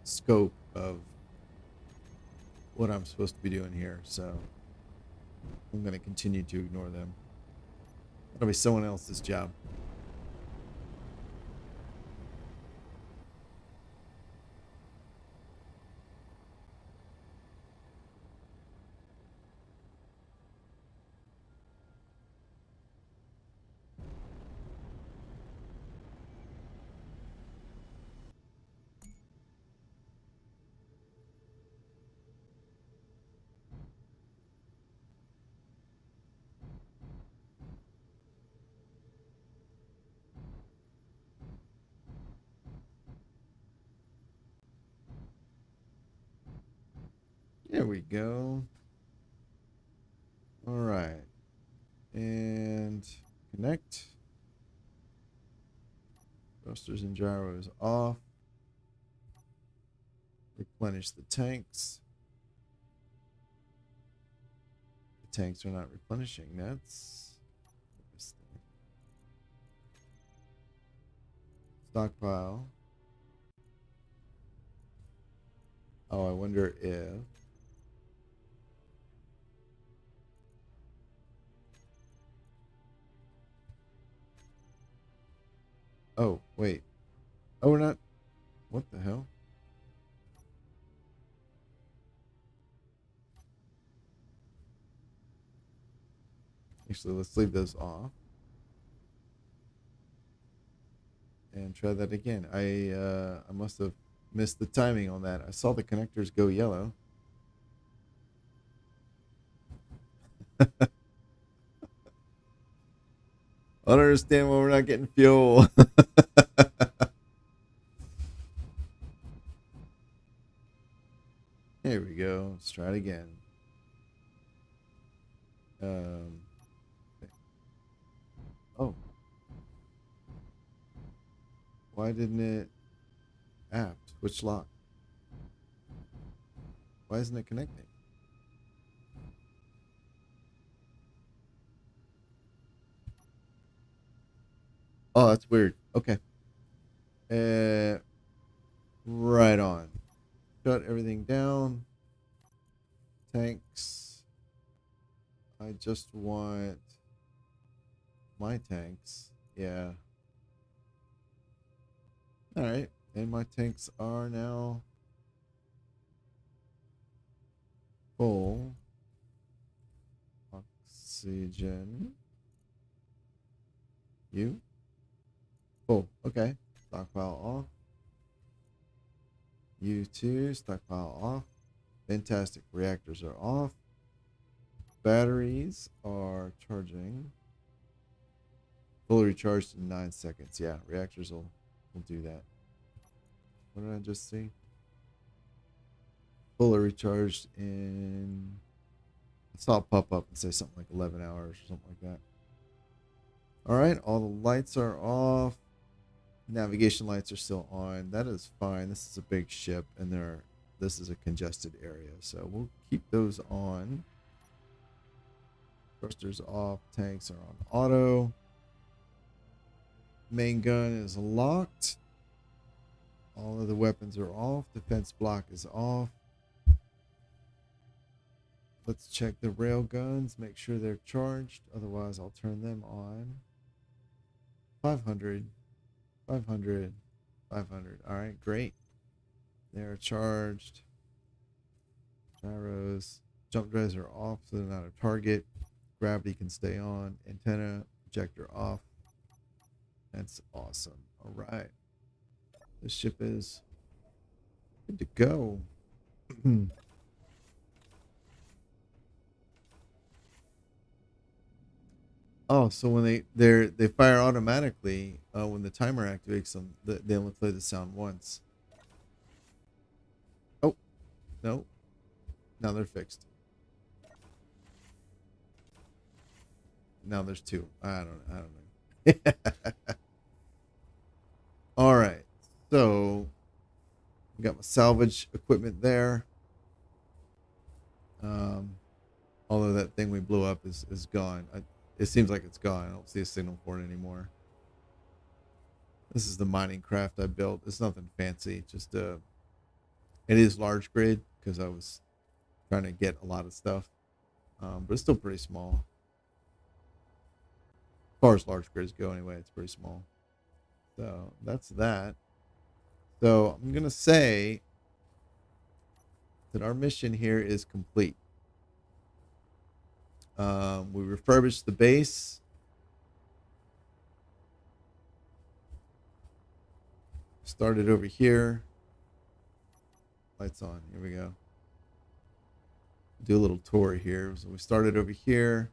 scope of what I'm supposed to be doing here. So I'm going to continue to ignore them. That'll be someone else's job. There we go. All right. And connect. Thrusters and gyros off. Replenish the tanks. The tanks are not replenishing. That's interesting. Stockpile. Oh, I wonder if. Oh, wait. Oh, we're not. What the hell? Actually, let's leave those off. And try that again. I must have missed the timing on that. I saw the connectors go yellow. I don't understand why we're not getting fuel. Here we go. Let's try it again. Oh, why didn't it apt? Which lock? Why isn't it connecting? Oh, that's weird. Okay. Right on. Shut everything down. Tanks. I just want my tanks. Yeah. All right. And my tanks are now full. Oxygen. You? Full. Okay. Stockpile off. You too. Stockpile off. Fantastic. Reactors are off. Batteries are charging. Fully recharged in 9 seconds. Yeah, reactors will do that. What did I just see? Fully recharged in... I saw it pop up and say something like 11 hours or something like that. All right, all the lights are off. Navigation lights are still on. That is fine. This is a big ship, and this is a congested area, so we'll keep those on. Thrusters off. Tanks are on auto. Main gun is locked. All of the weapons are off. Defense block is off. Let's check the rail guns. Make sure they're charged. Otherwise, I'll turn them on. 500. 500. 500. All right, great. They're charged. Gyros. Jump drives are off, so they're not a target. Gravity can stay on. Antenna. Projector off. That's awesome. All right. This ship is good to go. Oh, so when they fire automatically when the timer activates them, they only play the sound once. Oh, no. Now they're fixed. Now there's two. I don't know. All right. So we got my salvage equipment there. Although that thing we blew up is gone. It seems like it's gone. I don't see a signal for it anymore. This is the mining craft I built. It's nothing fancy. Just it is large grid because I was trying to get a lot of stuff. But it's still pretty small. As far as large grids go anyway, it's pretty small. So that's that. So I'm going to say that our mission here is complete. We refurbished the base. Started over here. Lights on. Here we go. Do a little tour here. So we started over here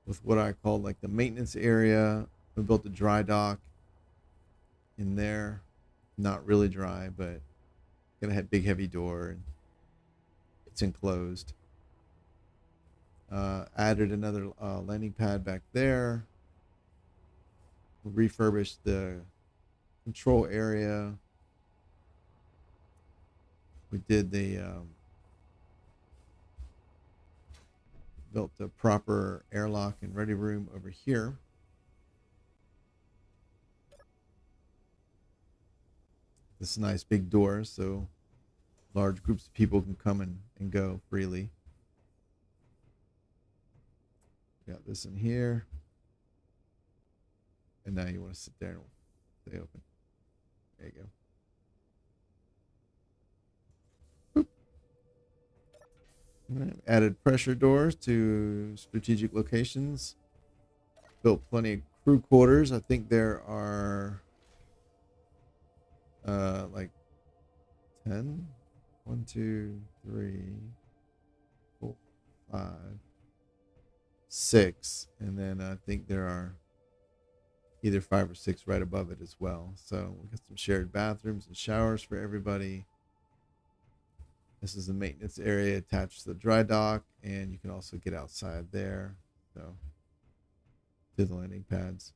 with what I call like the maintenance area. We built a dry dock in there. Not really dry, but gonna have big heavy door and it's enclosed. Added another landing pad back there. We refurbished the control area. We did the built a proper airlock and ready room over here. This is a nice big door, so large groups of people can come and go freely. Got this in here. And now you want to sit there and stay open. There you go. Boop. Alright, added pressure doors to strategic locations. Built plenty of crew quarters. I think there are like 10. 1, 2, 3, 4, 5, 6. And then I think there are either 5 or 6 right above it as well. So we got some shared bathrooms and showers for everybody. This is the maintenance area attached to the dry dock, and you can also get outside there. So to the landing pads.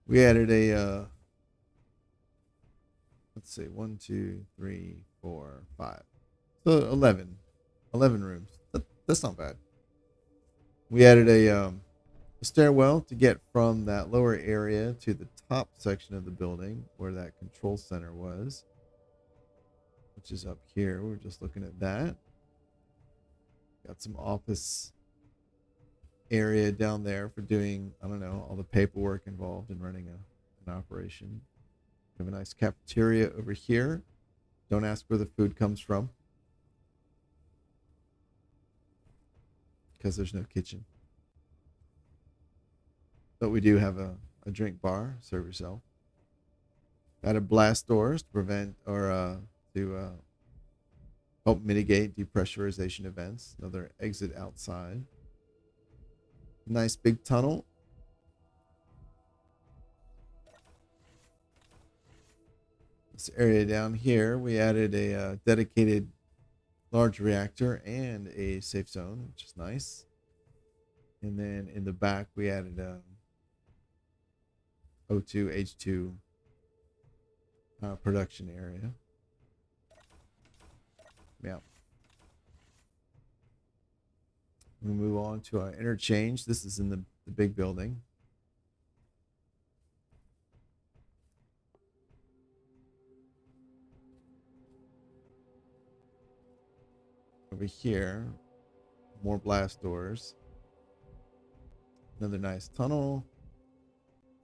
We added a let's see, 1, 2, 3, 4, 5. So 11 rooms. That's not bad. We added a stairwell to get from that lower area to the top section of the building where that control center was, which is up here. We're just looking at that. Got some office area down there for doing, I don't know, all the paperwork involved in running an operation. We have a nice cafeteria over here. Don't ask where the food comes from, because there's no kitchen. But we do have a drink bar. Serve yourself. Added blast doors to prevent or to help mitigate depressurization events. Another exit outside. Nice big tunnel. This area down here, we added a dedicated large reactor and a safe zone, which is nice. And then in the back, we added a O2, H2 production area. Yeah. We move on to our interchange. This is in the big building. Over here, more blast doors. Another nice tunnel.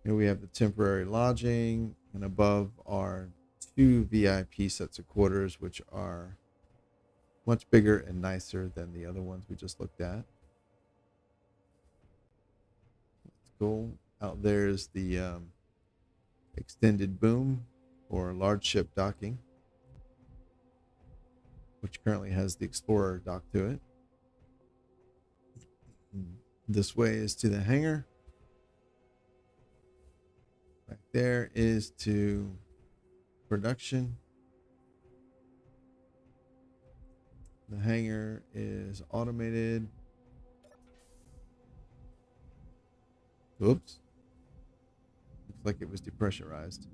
Here we have the temporary lodging, and above are 2 VIP sets of quarters, which are much bigger and nicer than the other ones we just looked at. That's cool. Out there is the extended boom or large ship docking, which currently has the Explorer dock to it. This way is to the hangar. Back there is to production. The hangar is automated. Oops. Looks like it was depressurized.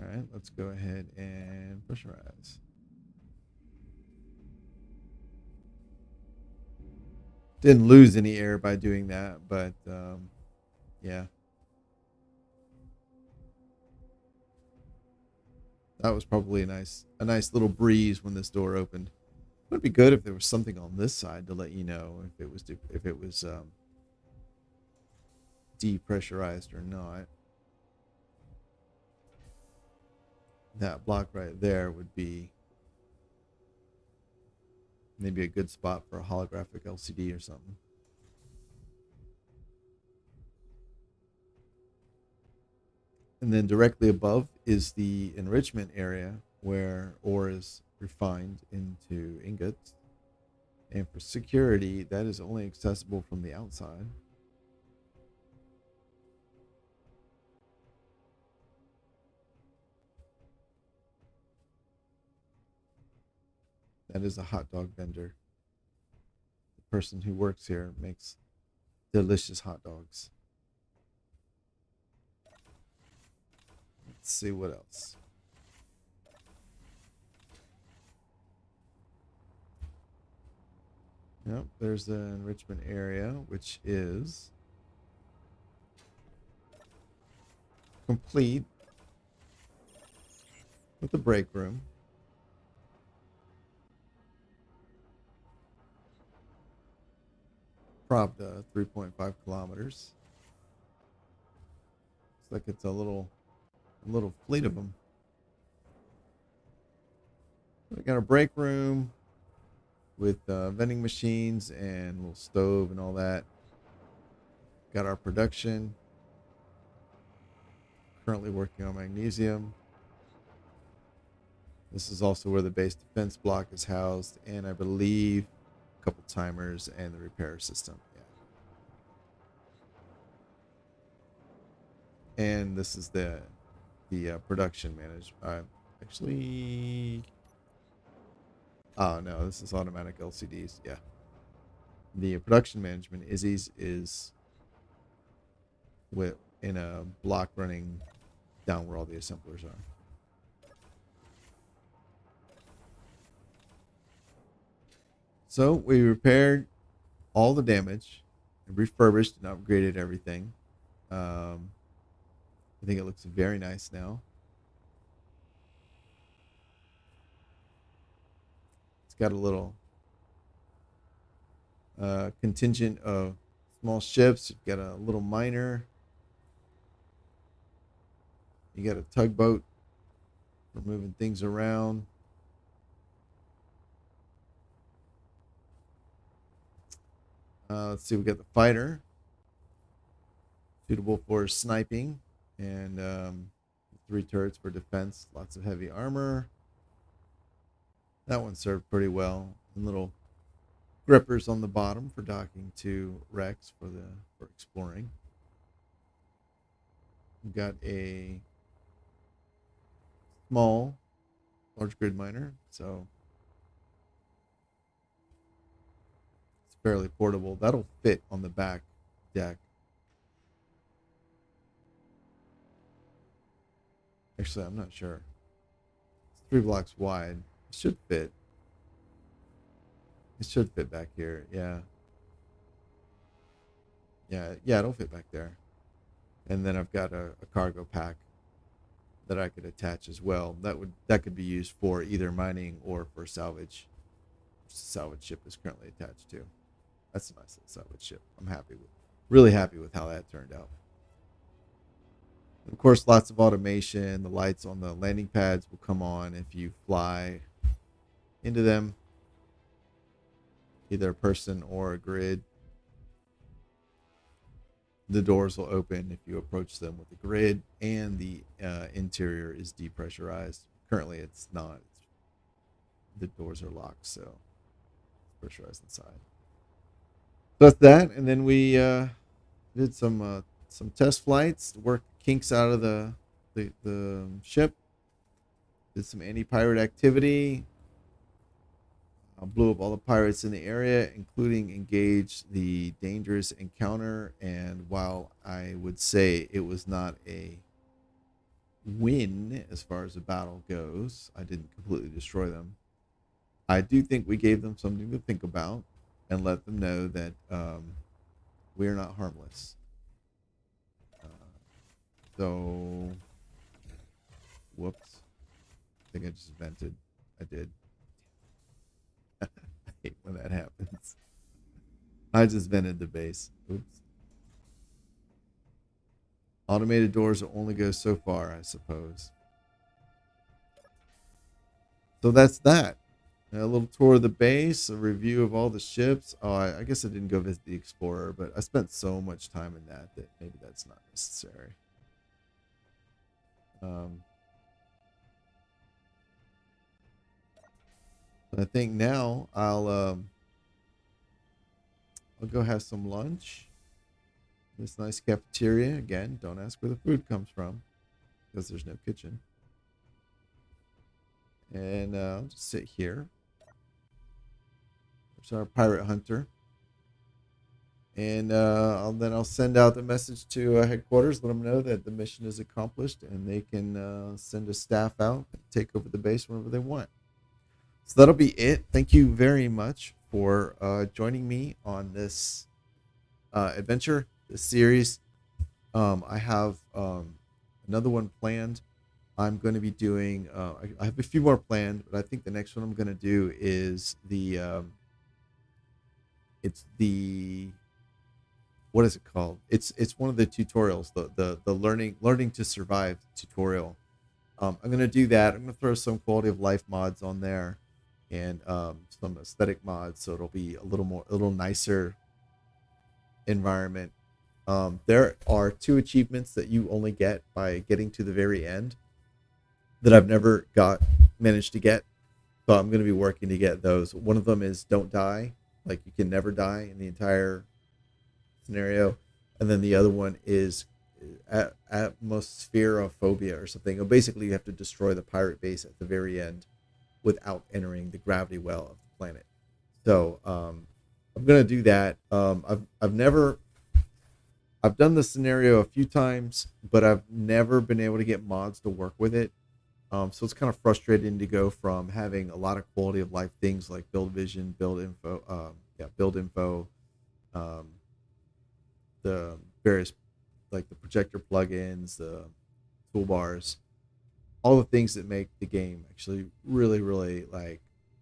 All right, let's go ahead and pressurize. Didn't lose any air by doing that, but yeah. That was probably a nice little breeze when this door opened. It would be good if there was something on this side to let you know if it was depressurized or not. That block right there would be maybe a good spot for a holographic LCD or something. And then directly above is the enrichment area where ore is refined into ingots. And for security, that is only accessible from the outside. That is a hot dog vendor. The person who works here makes delicious hot dogs. Let's see what else. Yep, there's the enrichment area, which is complete with the break room. Pravda, 3.5 kilometers. Looks like it's a little A little fleet of them. We got a break room with vending machines and a little stove and all that. Got our production. Currently working on magnesium. This is also where the base defense block is housed, and I believe a couple timers and the repair system. Yeah. And this is the production management. Actually, oh no, this is automatic LCDs. Yeah. The production management is with in a block running down where all the assemblers are. So we repaired all the damage, and refurbished and upgraded everything. I think it looks very nice now. It's got a little contingent of small ships. You've got a little miner. You got a tugboat for moving things around. Let's see, we got the fighter, suitable for sniping, and 3 turrets for defense. Lots of heavy armor. That one served pretty well. And little grippers on the bottom for docking to wrecks for exploring. We've got a small large grid miner, so it's fairly portable. That'll fit on the back deck. Actually, I'm not sure. It's 3 blocks wide. It should fit. It should fit back here. Yeah. Yeah, it'll fit back there. And then I've got a cargo pack that I could attach as well. That could be used for either mining or for salvage. Which the salvage ship is currently attached to. That's a nice little salvage ship. I'm really happy with how that turned out. And of course, lots of automation. The lights on the landing pads will come on if you fly into them, either a person or a grid. The doors will open if you approach them with the grid, and the interior is depressurized. Currently, it's not. The doors are locked, so it's pressurized inside. So that's that, and then we did some test flights to work kinks out of the ship. Did some anti-pirate activity. Blew up all the pirates in the area, including engaged the dangerous encounter. And while I would say it was not a win as far as the battle goes, I didn't completely destroy them. I do think we gave them something to think about and let them know that we are not harmless. So, whoops. I think I just vented. I did. I hate when that happens. I just vented the base. Oops. Automated doors will only go so far, I suppose. So that's that. A little tour of the base, a review of all the ships. Oh, I guess I didn't go visit the Explorer, but I spent so much time in that maybe that's not necessary. I think now I'll go have some lunch. This nice cafeteria. Again, don't ask where the food comes from because there's no kitchen. And I'll just sit here. There's our pirate hunter. And then I'll send out the message to headquarters, let them know that the mission is accomplished, and they can send a staff out and take over the base whenever they want. So that'll be it. Thank you very much for joining me on this adventure, this series. I have another one planned. I'm going to be doing, I have a few more planned, but I think the next one I'm going to do is it's the what is it called? It's one of the tutorials, the learning to survive tutorial. I'm gonna do that. I'm gonna throw some quality of life mods on there, and some aesthetic mods, so it'll be a little nicer environment. There are two achievements that you only get by getting to the very end that I've never got managed to get. So I'm going to be working to get those. One of them is don't die, like you can never die in the entire scenario, and then the other one is atmospherophobia or something. Basically, you have to destroy the pirate base at the very end without entering the gravity well of the planet. So I'm going to do that. I've done the scenario a few times, but I've never been able to get mods to work with it. So it's kind of frustrating to go from having a lot of quality of life things like build vision, build info, um, the various like the projector plugins, the toolbars, all the things that make the game actually really, really like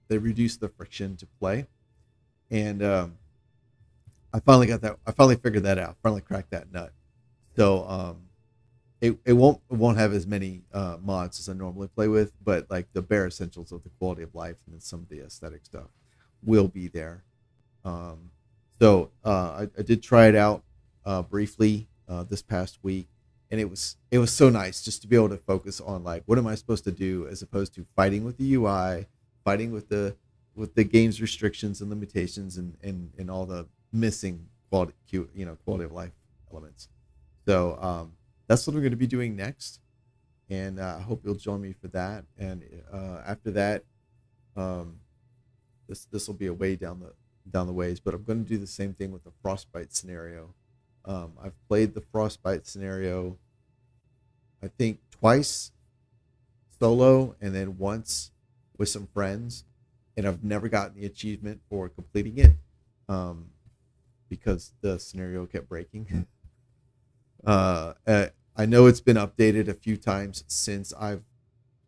they reduce the friction to play. And I finally got that. I finally figured that out. Finally cracked that nut. So it won't have as many mods as I normally play with, but like the bare essentials of the quality of life and then some of the aesthetic stuff will be there. Um, I did try it out briefly this past week, and it was so nice just to be able to focus on like what am I supposed to do as opposed to fighting with the UI, fighting with the game's restrictions and limitations and all the missing quality of life elements. So that's what we're going to be doing next, and I hope you'll join me for that. And after that, um, this will be a way down the ways, but I'm going to do the same thing with the frostbite scenario. I've played the frostbite scenario, I think twice solo, and then once with some friends, and I've never gotten the achievement for completing it um, because the scenario kept breaking. I know it's been updated a few times since I've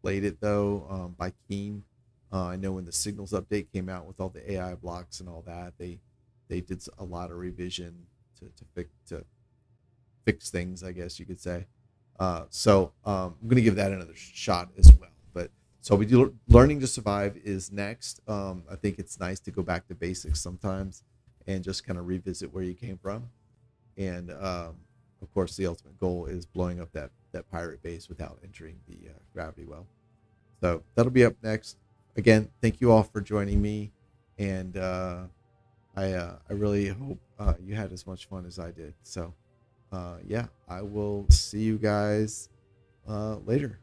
played it though by Keen. I know when the Signals update came out with all the AI blocks and all that, they did a lot of revision to fix things, I guess you could say. I'm going to give that another shot as well. But so we do learning to survive is next. I think it's nice to go back to basics sometimes and just kind of revisit where you came from. And of course, the ultimate goal is blowing up that pirate base without entering the gravity well. So that'll be up next. Again, thank you all for joining me, and I really hope you had as much fun as I did. So yeah, I will see you guys later.